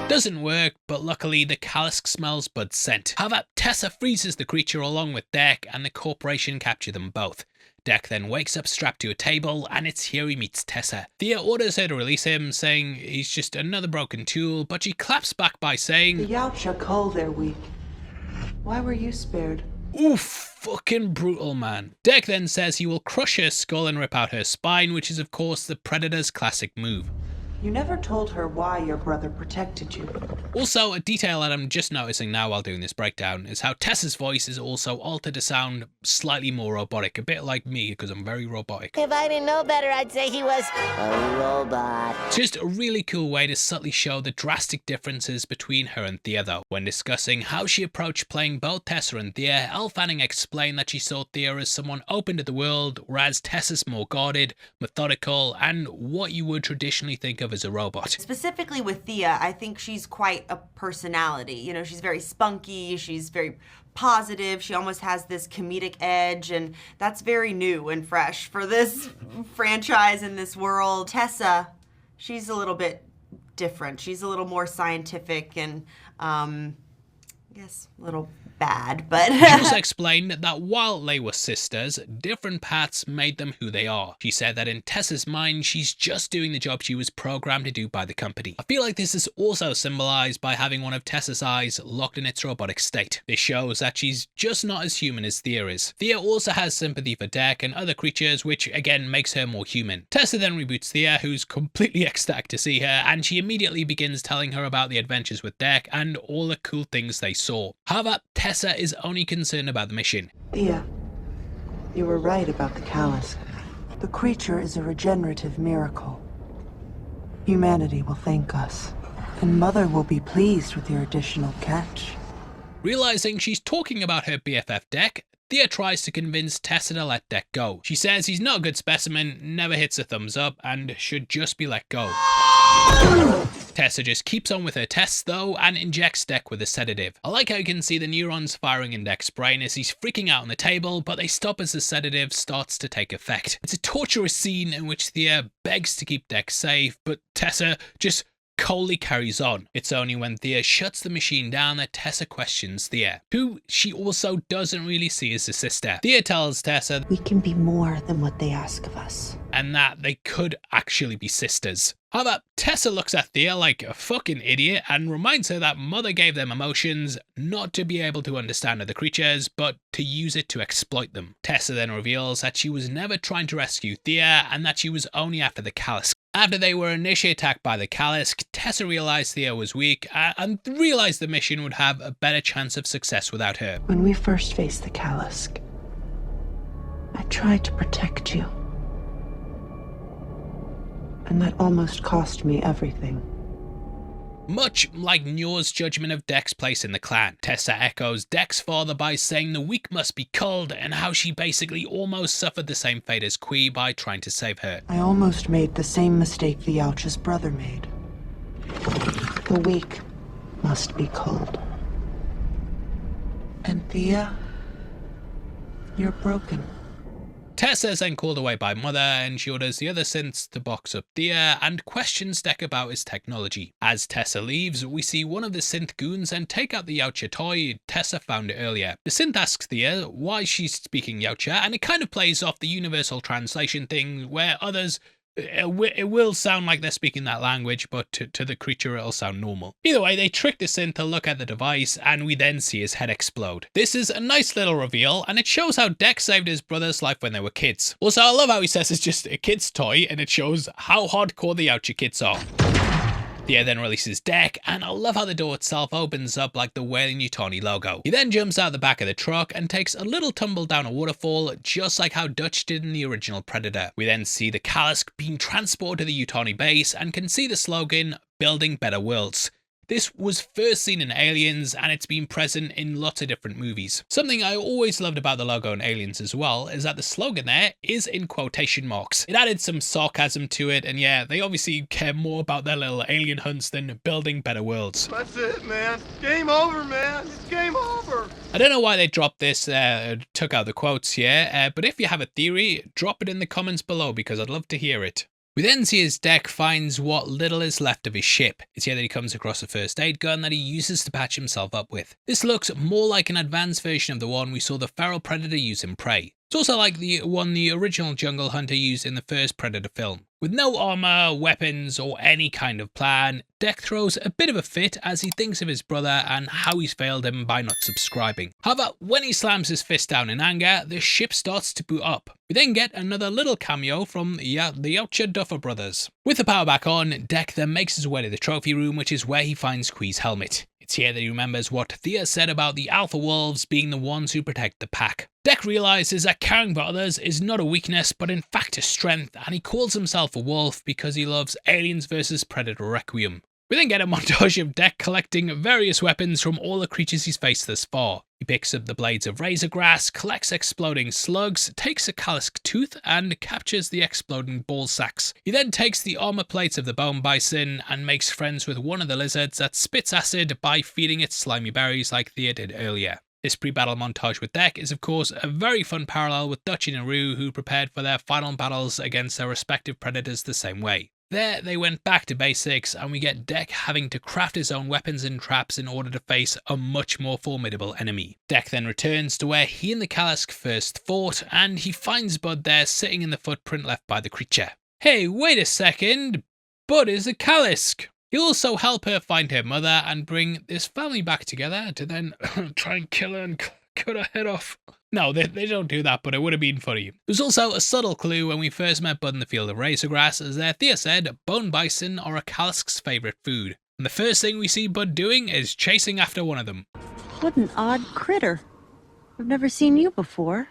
[SPEAKER 1] Doesn't work, but luckily the Callisk smells Bud's scent. However, Tessa freezes the creature along with Dec, and the corporation capture them both. Dec then wakes up strapped to a table, and it's here he meets Tessa. Thea orders her to release him, saying he's just another broken tool, but she claps back by saying,
[SPEAKER 7] The Yautja cull their weak. Why were you spared?
[SPEAKER 1] Oof, fucking brutal, man. Dec then says he will crush her skull and rip out her spine, which is of course the Predator's classic move.
[SPEAKER 7] You never told her why your brother protected you.
[SPEAKER 1] Also, a detail that I'm just noticing now while doing this breakdown is how Tessa's voice is also altered to sound slightly more robotic, a bit like me because I'm very robotic.
[SPEAKER 8] If I didn't know better, I'd say he was a robot.
[SPEAKER 1] Just a really cool way to subtly show the drastic differences between her and Thea though. When discussing how she approached playing both Tessa and Thea, Elle Fanning explained that she saw Thea as someone open to the world, whereas Tessa's more guarded, methodical, and what you would traditionally think of as a robot.
[SPEAKER 9] Specifically with Thea, I think she's quite a personality. You know, she's very spunky, she's very positive, she almost has this comedic edge, and that's very new and fresh for this franchise in this world. Tessa, she's a little bit different. She's a little more scientific and, guess a little bad, but
[SPEAKER 1] She also explained that while they were sisters, different paths made them who they are. She said that in Tessa's mind, she's just doing the job she was programmed to do by the company. I feel like this is also symbolized by having one of Tessa's eyes locked in its robotic state. This shows that she's just not as human as Thea is. Thea also has sympathy for Deck and other creatures, which again makes her more human. Tessa then reboots Thea, who's completely ecstatic to see her, and she immediately begins telling her about the adventures with Deck and all the cool things they saw. However, Tessa is only concerned about the mission.
[SPEAKER 7] Thea, you were right about the Callisk. The creature is a regenerative miracle. Humanity will thank us, and Mother will be pleased with your additional catch.
[SPEAKER 1] Realizing she's talking about her BFF Deck, Thea tries to convince Tessa to let Deck go. She says he's not a good specimen, never hits a thumbs up, and should just be let go. Tessa just keeps on with her tests though and injects Deck with a sedative. I like how you can see the neurons firing in Deck's brain as he's freaking out on the table, but they stop as the sedative starts to take effect. It's a torturous scene in which Thea begs to keep Deck safe, but Tessa just coldly carries on. It's only when Thea shuts the machine down that Tessa questions Thea, who she also doesn't really see as a sister. Thea tells Tessa
[SPEAKER 7] We can be more than what they ask of us.
[SPEAKER 1] and that they could actually be sisters. However, Tessa looks at Thea like a fucking idiot and reminds her that Mother gave them emotions not to be able to understand other creatures, but to use it to exploit them. Tessa then reveals that she was never trying to rescue Thea and that she was only after the Callisk. After they were initially attacked by the Callisk, Tessa realized Thea was weak and realized the mission would have a better chance of success without her.
[SPEAKER 7] When we first faced the Callisk, I tried to protect you. And that almost cost me everything.
[SPEAKER 1] Much like Njor's judgment of Deck's place in the clan, Tessa echoes Deck's father by saying the weak must be culled and how she basically almost suffered the same fate as Kui by trying to save her.
[SPEAKER 7] I almost made the same mistake the Yautja's brother made. The weak must be culled. And Thea, you're broken.
[SPEAKER 1] Tessa is then called away by Mother and she orders the other synths to box up Thea and questions Deck about his technology. As Tessa leaves, we see one of the synth goons and take out the Yautja toy Tessa found earlier. The synth asks Thea why she's speaking Yautja, and it kind of plays off the universal translation thing where others it will sound like they're speaking that language, but to the creature it'll sound normal. Either way, they trick the synth to look at the device and we then see his head explode. This is a nice little reveal and it shows how Deck saved his brother's life when they were kids. Also, I love how he says it's just a kid's toy and it shows how hardcore the Yautja kids are. Thea then releases Deck, and I love how the door itself opens up like the Weyland Yutani logo. He then jumps out the back of the truck and takes a little tumble down a waterfall, just like how Dutch did in the original Predator. We then see the Callisk being transported to the Yutani base and can see the slogan, "Building Better Worlds." This was first seen in Aliens and it's been present in lots of different movies. Something I always loved about the logo in Aliens as well is that the slogan there is in quotation marks. It added some sarcasm to it, and yeah, they obviously care more about their little alien hunts than building better worlds.
[SPEAKER 10] That's it, man. Game over, man. It's game over.
[SPEAKER 1] I don't know why they dropped this, took out the quotes here, but if you have a theory, drop it in the comments below because I'd love to hear it. We then see as Deck finds what little is left of his ship. It's here that he comes across a first aid gun that he uses to patch himself up with. This looks more like an advanced version of the one we saw the feral Predator use in Prey. It's also like the one the original Jungle Hunter used in the first Predator film. With no armor, weapons, or any kind of plan, Deck throws a bit of a fit as he thinks of his brother and how he's failed him by not subscribing. However, when he slams his fist down in anger, the ship starts to boot up. We then get another little cameo from the Yautja Duffer brothers. With the power back on, Deck then makes his way to the trophy room, which is where he finds Kui's helmet. It's here that he remembers what Thea said about the Alpha Wolves being the ones who protect the pack. Deck realizes that caring for others is not a weakness, but in fact a strength, and he calls himself a wolf because he loves Aliens vs Predator Requiem. We then get a montage of Deck collecting various weapons from all the creatures he's faced thus far. He picks up the blades of razor grass, collects exploding slugs, takes a Callisk tooth, and captures the exploding ball sacks. He then takes the armor plates of the bone bison and makes friends with one of the lizards that spits acid by feeding it slimy berries like Thea did earlier. This pre-battle montage with Deck is of course a very fun parallel with Dutch and Aru, who prepared for their final battles against their respective predators the same way. There they went back to basics, and we get Deck having to craft his own weapons and traps in order to face a much more formidable enemy. Deck then returns to where he and the Callisk first fought, and he finds Bud there sitting in the footprint left by the creature. Hey, wait a second, Bud is a Callisk! He'll also help her find her mother and bring this family back together to then try and kill her and cut her head off. No, they don't do that, but it would have been funny. There's also a subtle clue when we first met Bud in the field of razorgrass, as Thea said bone bison are a Callisk's favourite food. And the first thing we see Bud doing is chasing after one of them.
[SPEAKER 3] What an odd critter. I've never seen you before.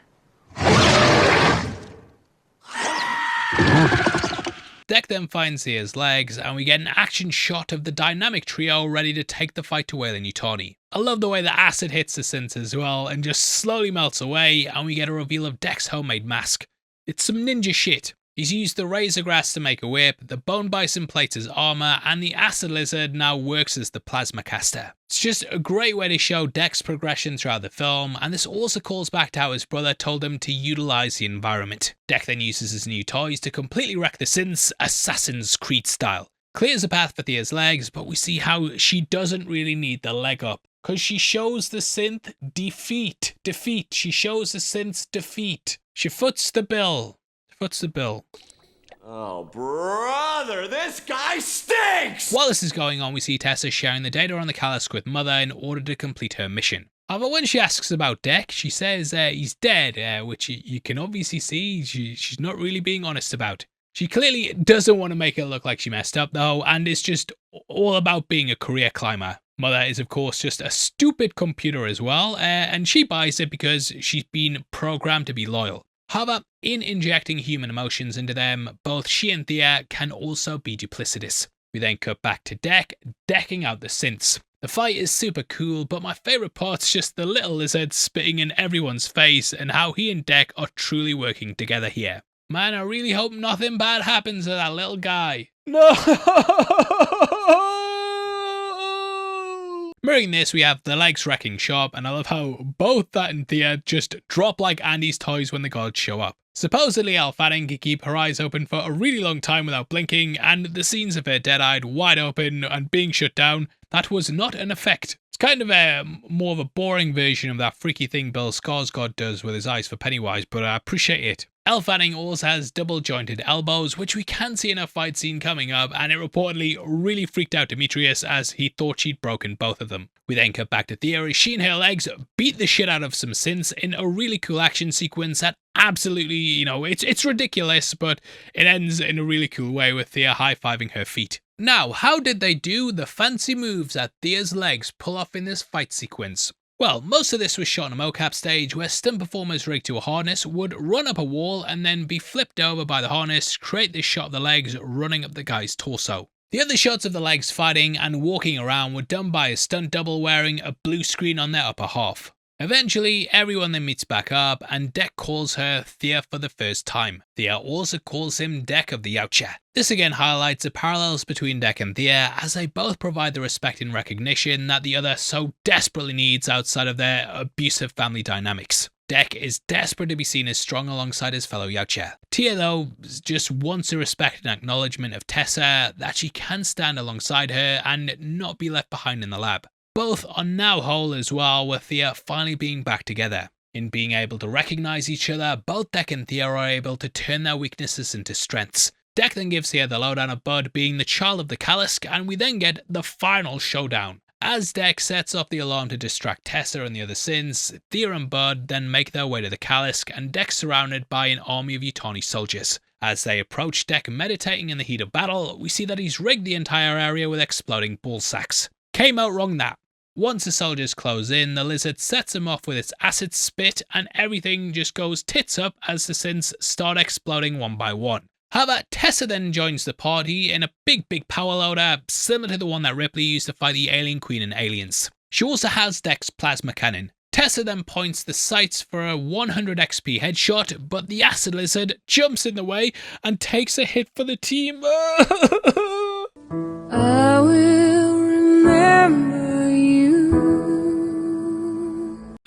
[SPEAKER 1] Deck then finds Thea's legs, and we get an action shot of the dynamic trio ready to take the fight to Weyland Yutani. I love the way the acid hits the synths as well and just slowly melts away, and we get a reveal of Deck's homemade mask. It's some ninja shit. He's used the razor grass to make a whip, the bone bison plates as armor, and the acid lizard now works as the plasma caster. It's just a great way to show Deck's progression throughout the film, and this also calls back to how his brother told him to utilize the environment. Deck then uses his new toys to completely wreck the synths, Assassin's Creed style. Clears a path for Thea's legs, but we see how she doesn't really need the leg up, because she shows the synth defeat. She shows the synth's defeat. She foots the bill.
[SPEAKER 10] Oh, brother, this guy stinks!
[SPEAKER 1] While this is going on, we see Tessa sharing the data on the Callisk with Mother in order to complete her mission. However, when she asks about Deck, she says he's dead, which you can obviously see she's not really being honest about. She clearly doesn't want to make it look like she messed up though, and it's just all about being a career climber. Mother is of course just a stupid computer as well, and she buys it because she's been programmed to be loyal. However, in injecting human emotions into them, both she and Thea can also be duplicitous. We then cut back to Deck, decking out the synths. The fight is super cool, but my favourite part's just the little lizard spitting in everyone's face and how he and Deck are truly working together here. Man, I really hope nothing bad happens to that little guy. No! Mirroring this, we have the legs wrecking shop, and I love how both that and Thea just drop like Andy's toys when the gods show up. Supposedly, Fanning can keep her eyes open for a really long time without blinking, and the scenes of her dead-eyed, wide open, and being shut down, that was not an effect. It's kind of more of a boring version of that freaky thing Bill Skarsgård does with his eyes for Pennywise, but I appreciate it. Fanning also has double-jointed elbows, which we can see in a fight scene coming up, and it reportedly really freaked out Demetrius as he thought she'd broken both of them. We then cut back to Thea as she and her legs beat the shit out of some synths in a really cool action sequence that absolutely, it's ridiculous, but it ends in a really cool way with Thea high-fiving her feet. Now, how did they do the fancy moves that Thea's legs pull off in this fight sequence? Well, most of this was shot on a mocap stage where stunt performers rigged to a harness would run up a wall and then be flipped over by the harness, create this shot of the legs running up the guy's torso. The other shots of the legs fighting and walking around were done by a stunt double wearing a blue screen on their upper half. Eventually, everyone then meets back up, and Deck calls her Thea for the first time. Thea also calls him Deck of the Yautja. This again highlights the parallels between Deck and Thea, as they both provide the respect and recognition that the other so desperately needs outside of their abusive family dynamics. Deck is desperate to be seen as strong alongside his fellow Yautja. Thea, though, just wants the respect and acknowledgement of Tessa that she can stand alongside her and not be left behind in the lab. Both are now whole as well, with Thea finally being back together. In being able to recognize each other, both Deck and Thea are able to turn their weaknesses into strengths. Deck then gives Thea the lowdown of Bud being the child of the Callisk, and we then get the final showdown. As Deck sets off the alarm to distract Tessa and the other synths, Thea and Bud then make their way to the Callisk, and Deck's surrounded by an army of Yutani soldiers. As they approach Deck meditating in the heat of battle, we see that he's rigged the entire area with exploding ball sacks. Came out wrong that. Once the soldiers close in, the lizard sets them off with its acid spit, and everything just goes tits up as the synths start exploding one by one. However, Tessa then joins the party in a big power loader, similar to the one that Ripley used to fight the Alien Queen in Aliens. She also has Deck's plasma cannon. Tessa then points the sights for a 100 XP headshot, but the acid lizard jumps in the way and takes a hit for the team. I will remember you.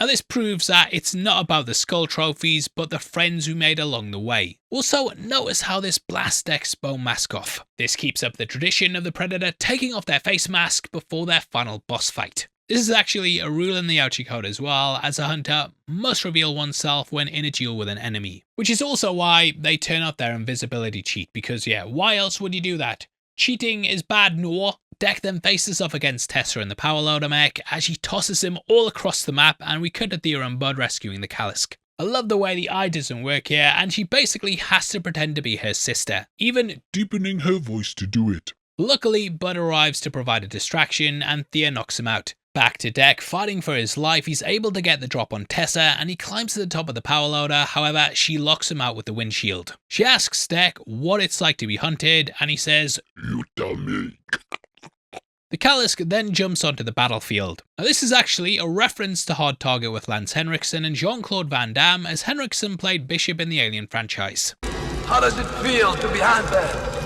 [SPEAKER 1] this proves that it's not about the skull trophies, but the friends we made along the way. Also, notice how this blasts Deck's bone mask off. This keeps up the tradition of the Predator taking off their face mask before their final boss fight. This is actually a rule in the Yautja code as well, as a hunter must reveal oneself when in a duel with an enemy. Which is also why they turn off their invisibility cheat, because yeah, why else would you do that? Cheating is bad, no. Deck then faces off against Tessa in the power loader mech as she tosses him all across the map, and we cut to Thea and Bud rescuing the Callisk. I love the way the eye doesn't work here, and she basically has to pretend to be her sister, even
[SPEAKER 6] deepening her voice to do it.
[SPEAKER 1] Luckily, Bud arrives to provide a distraction and Thea knocks him out. Back to Deck, fighting for his life, he's able to get the drop on Tessa and he climbs to the top of the power loader, however she locks him out with the windshield. She asks Deck what it's like to be hunted and he says,
[SPEAKER 6] "You tell me."
[SPEAKER 1] The Callisk then jumps onto the battlefield. Now this is actually a reference to Hard Target with Lance Henriksen and Jean-Claude Van Damme, as Henriksen played Bishop in the Alien franchise.
[SPEAKER 10] How does it feel to be hunted?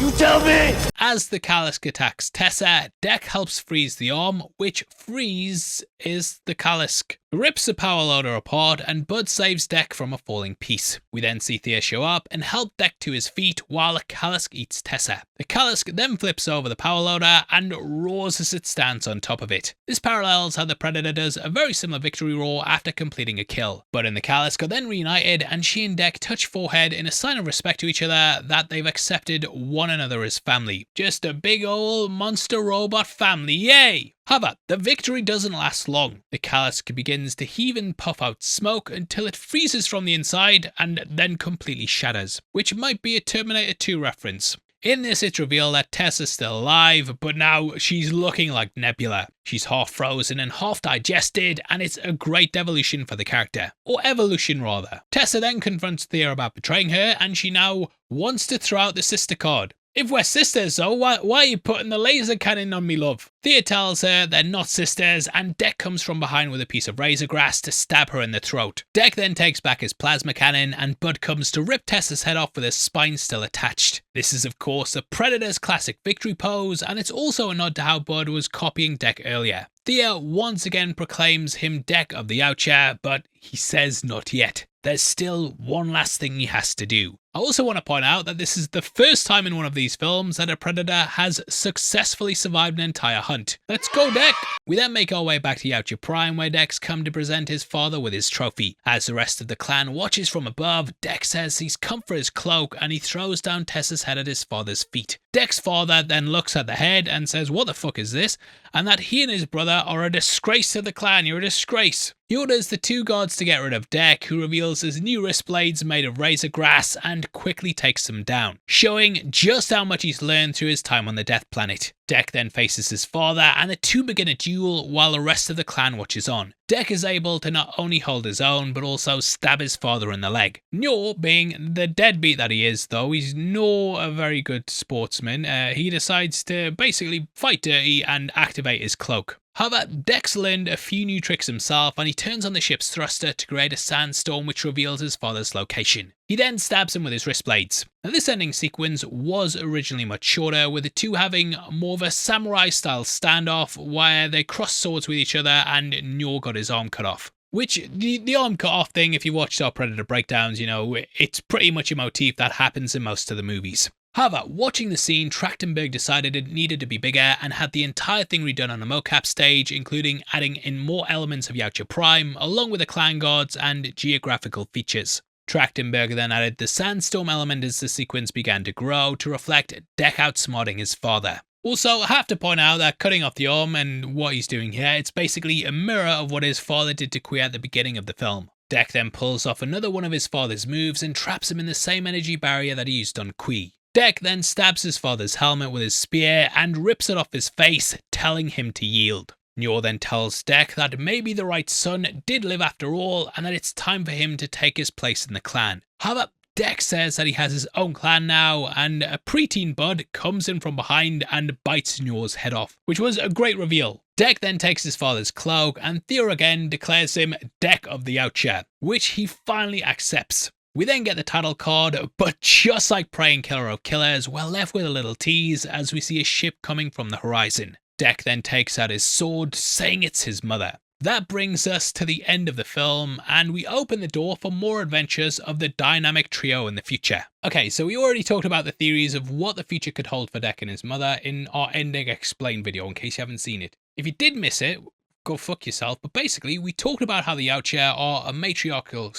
[SPEAKER 10] You tell me!
[SPEAKER 1] As the Callisk attacks Tessa, Deck helps freeze the arm, which freeze is the Callisk. Rips the power loader apart and Bud saves Deck from a falling piece. We then see Thea show up and help Deck to his feet while the Callisk eats Tessa. The Callisk then flips over the power loader and roars as it stands on top of it. This parallels how the Predator does a very similar victory roar after completing a kill. Bud and the Callisk are then reunited and she and Deck touch forehead in a sign of respect to each other that they've accepted one another as family. Just a big old monster robot family, yay! However, the victory doesn't last long. The Callisk begins to heave and puff out smoke until it freezes from the inside and then completely shatters, which might be a Terminator 2 reference. In this, it's revealed that Tessa's still alive, but now she's looking like Nebula. She's half frozen and half digested, and it's a great devolution for the character. Or evolution, rather. Tessa then confronts Thea about betraying her, and she now wants to throw out the sister card. If we're sisters though, why are you putting the laser cannon on me, love? Thea tells her they're not sisters, and Deck comes from behind with a piece of razor grass to stab her in the throat. Deck then takes back his plasma cannon, and Bud comes to rip Tessa's head off with her spine still attached. This is of course the Predator's classic victory pose, and it's also a nod to how Bud was copying Deck earlier. Thea once again proclaims him Deck of the Yautja, but he says not yet. There's still one last thing he has to do. I also want to point out that this is the first time in one of these films that a Predator has successfully survived an entire hunt. Let's go, Deck! We then make our way back to Yauja Prime, where Deck's come to present his father with his trophy. As the rest of the clan watches from above, Deck says he's come for his cloak and he throws down Tessa's head at his father's feet. Deck's father then looks at the head and says, "What the fuck is this?" and that he and his brother are a disgrace to the clan. You're a disgrace. He orders the two guards to get rid of Deck, who reveals his new wrist blades made of razor grass and quickly takes them down, showing just how much he's learned through his time on the Death Planet. Deck then faces his father and the two begin a duel while the rest of the clan watches on. Deck is able to not only hold his own but also stab his father in the leg. Nor, being the deadbeat that he is though, he's not a very good sportsman. He decides to basically fight dirty and activate his cloak. However, Deck's learned a few new tricks himself and he turns on the ship's thruster to create a sandstorm which reveals his father's location. He then stabs him with his wrist blades. Now this ending sequence was originally much shorter, with the two having more of a samurai style standoff where they cross swords with each other and Nyor got his arm cut off. Which, the arm cut off thing, if you watched our Predator breakdowns, you know, it's pretty much a motif that happens in most of the movies. However, watching the scene, Trachtenberg decided it needed to be bigger and had the entire thing redone on a mocap stage, including adding in more elements of Yauja Prime, along with the clan gods and geographical features. Trachtenberg then added the sandstorm element as the sequence began to grow to reflect Deck outsmarting his father. Also, I have to point out that cutting off the arm and what he's doing here, it's basically a mirror of what his father did to Queer at the beginning of the film. Deck then pulls off another one of his father's moves and traps him in the same energy barrier that he used on Qui. Deck then stabs his father's helmet with his spear and rips it off his face, telling him to yield. Nyor then tells Deck that maybe the right son did live after all and that it's time for him to take his place in the clan. However, Deck says that he has his own clan now, and a preteen Bud comes in from behind and bites Nyor's head off, which was a great reveal. Deck then takes his father's cloak and Thea again declares him Deck of the Yautja, which he finally accepts. We then get the title card, but just like Prey and Killer of Killers, we're left with a little tease as we see a ship coming from the horizon. Deck then takes out his sword, saying it's his mother. That brings us to the end of the film, and we open the door for more adventures of the dynamic trio in the future. Okay, so we already talked about the theories of what the future could hold for Deck and his mother in our ending explain video, in case you haven't seen it. If you did miss it, go fuck yourself, but basically we talked about how the Yautja are a matriarchal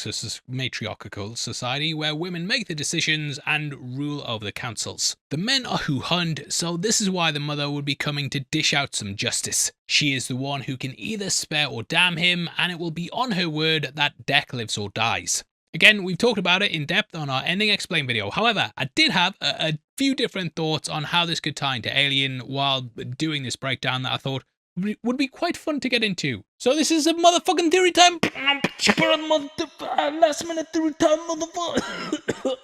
[SPEAKER 1] society where women make the decisions and rule over the councils. The men are who hunt, so this is why the mother would be coming to dish out some justice. She is the one who can either spare or damn him, and it will be on her word that Deck lives or dies. Again, we've talked about it in depth on our ending explain video. However, I did have a few different thoughts on how this could tie into Alien while doing this breakdown that I thought would be quite fun to get into. So this is a motherfucking theory time. Last minute theory time, motherfucker.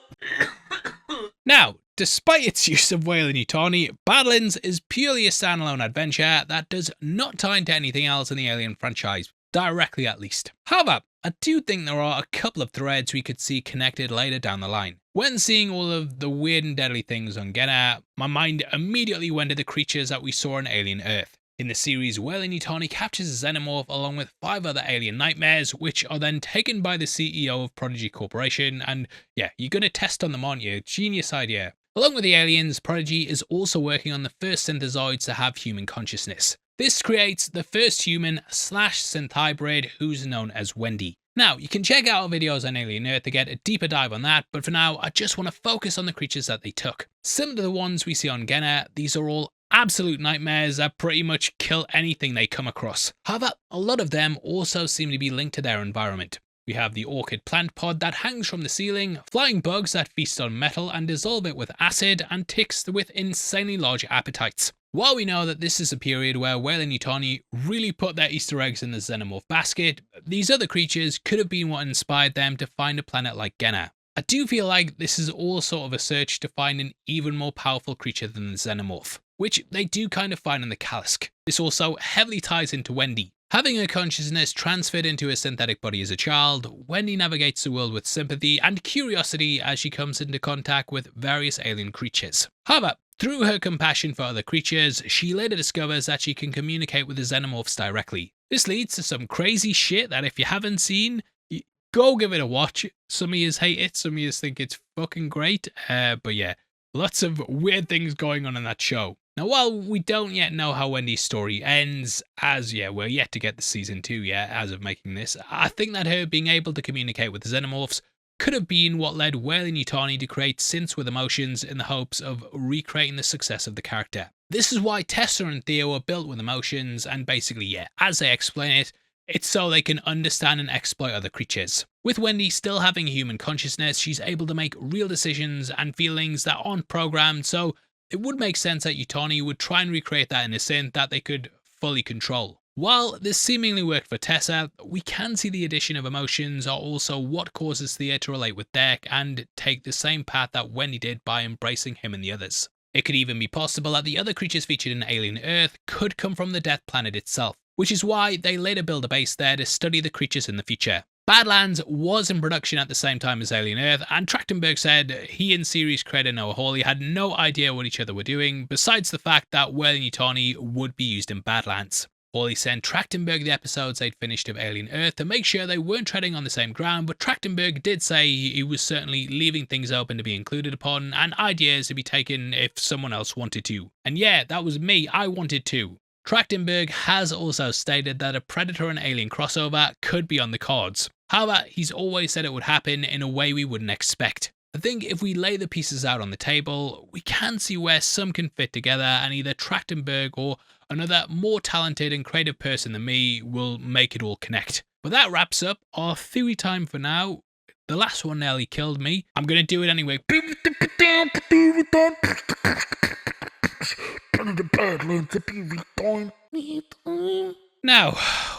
[SPEAKER 1] Now, despite its use of Weyland Yutani, Badlands is purely a standalone adventure that does not tie into anything else in the Alien franchise, directly at least. However, I do think there are a couple of threads we could see connected later down the line. When seeing all of the weird and deadly things on Genna, my mind immediately went to the creatures that we saw on Alien Earth. In the series, Weyland Yutani captures a xenomorph along with 5 other alien nightmares, which are then taken by the CEO of Prodigy Corporation, and yeah, you're gonna test on them, aren't you? Genius idea. Along with the aliens, Prodigy is also working on the first synthezoids to have human consciousness. This creates the first human/synth hybrid, who's known as Wendy. Now, you can check out our videos on Alien Earth to get a deeper dive on that, but for now, I just want to focus on the creatures that they took. Similar to the ones we see on Genna, these are all absolute nightmares that pretty much kill anything they come across. However, a lot of them also seem to be linked to their environment. We have the orchid plant pod that hangs from the ceiling, flying bugs that feast on metal and dissolve it with acid, and ticks with insanely large appetites. While we know that this is a period where Weyland Yutani really put their Easter eggs in the xenomorph basket, these other creatures could have been what inspired them to find a planet like Genna. I do feel like this is all sort of a search to find an even more powerful creature than the xenomorph, which they do kind of find in the Callisk. This also heavily ties into Wendy. Having her consciousness transferred into her synthetic body as a child, Wendy navigates the world with sympathy and curiosity as she comes into contact with various alien creatures. However, through her compassion for other creatures, she later discovers that she can communicate with the xenomorphs directly. This leads to some crazy shit that if you haven't seen, go give it a watch. Some of you hate it, some of you think it's fucking great, but yeah, lots of weird things going on in that show. Now, while we don't yet know how Wendy's story ends, as we're yet to get the season 2 as of making this, I think that her being able to communicate with the xenomorphs could have been what led Weyland Yutani to create synths with emotions in the hopes of recreating the success of the character. This is why Tessa and Thea were built with emotions, and basically, as they explain it, it's so they can understand and exploit other creatures. With Wendy still having a human consciousness, she's able to make real decisions and feelings that aren't programmed, so it would make sense that Yutani would try and recreate that in a synth that they could fully control. While this seemingly worked for Tessa, we can see the addition of emotions are also what causes Thea to relate with Deck and take the same path that Wendy did by embracing him and the others. It could even be possible that the other creatures featured in Alien Earth could come from the Death Planet itself, which is why they later build a base there to study the creatures in the future. Badlands was in production at the same time as Alien Earth, and Trachtenberg said he and series creator Noah Hawley had no idea what each other were doing, besides the fact that Weyland Yutani would be used in Badlands. Hawley sent Trachtenberg the episodes they'd finished of Alien Earth to make sure they weren't treading on the same ground, but Trachtenberg did say he was certainly leaving things open to be included upon, and ideas to be taken if someone else wanted to. And yeah, that was me, I wanted to. Trachtenberg has also stated that a Predator and Alien crossover could be on the cards. However, he's always said it would happen in a way we wouldn't expect. I think if we lay the pieces out on the table, we can see where some can fit together, and either Trachtenberg or another more talented and creative person than me will make it all connect. But that wraps up our theory time for now. The last one nearly killed me. I'm going to do it anyway. Now,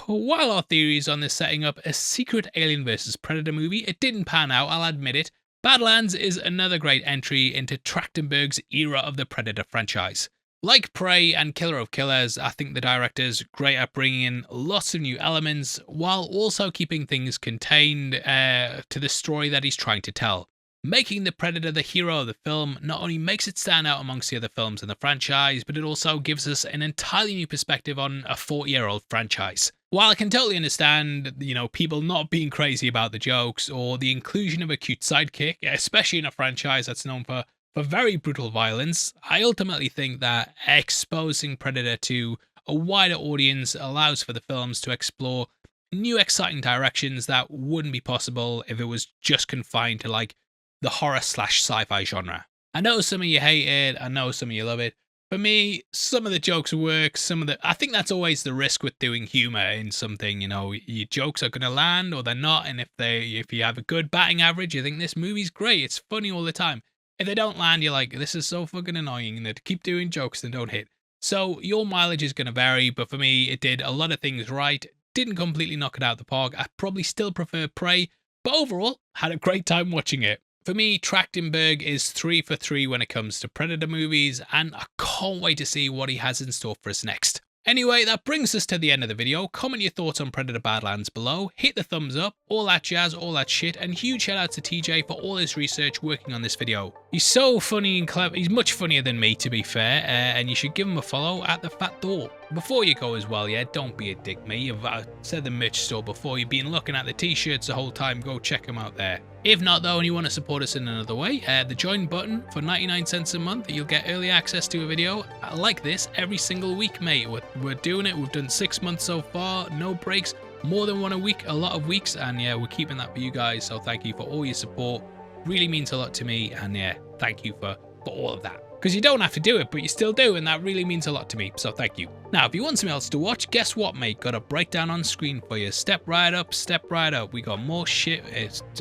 [SPEAKER 1] while our theories on this setting up a secret Alien vs Predator movie, it didn't pan out, I'll admit it. Badlands is another great entry into Trachtenberg's era of the Predator franchise. Like Prey and Killer of Killers, I think the director's great at bringing in lots of new elements while also keeping things contained to the story that he's trying to tell. Making the Predator the hero of the film not only makes it stand out amongst the other films in the franchise, but it also gives us an entirely new perspective on a 40-year-old franchise. While I can totally understand, people not being crazy about the jokes or the inclusion of a cute sidekick, especially in a franchise that's known for very brutal violence, I ultimately think that exposing Predator to a wider audience allows for the films to explore new exciting directions that wouldn't be possible if it was just confined to like the horror/sci-fi genre. I know some of you hate it, I know some of you love it. For me, some of the jokes work, I think that's always the risk with doing humor in something, your jokes are gonna land or they're not, and if you have a good batting average, you think this movie's great, it's funny all the time. If they don't land, you're like, this is so fucking annoying, and they keep doing jokes that don't hit. So your mileage is gonna vary, but for me, it did a lot of things right, didn't completely knock it out of the park. I probably still prefer Prey, but overall, had a great time watching it. For me, Trachtenberg is 3 for 3 when it comes to Predator movies, and I can't wait to see what he has in store for us next. Anyway, that brings us to the end of the video. Comment your thoughts on Predator Badlands below, hit the thumbs up, all that jazz, all that shit, and huge shout out to TJ for all his research working on this video. He's so funny and clever, he's much funnier than me to be fair, and you should give him a follow at the Fat Thor. Before you go as well, don't be a dick mate. I've said the merch store before, you've been looking at the t-shirts the whole time, go check them out there. If not though, and you want to support us in another way, the join button for 99 cents a month, you'll get early access to a video like this every single week, mate. We're doing it, we've done 6 months so far, no breaks, more than one a week, a lot of weeks, and yeah, we're keeping that for you guys, so thank you for all your support, really means a lot to me, and yeah, thank you for all of that. Because you don't have to do it, but you still do, and that really means a lot to me, so thank you. Now, if you want something else to watch, guess what, mate? Got a breakdown on screen for you. Step right up, step right up. We got more shit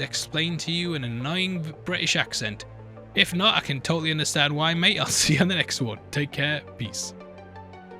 [SPEAKER 1] explained to you in an annoying British accent. If not, I can totally understand why, mate. I'll see you on the next one. Take care. Peace.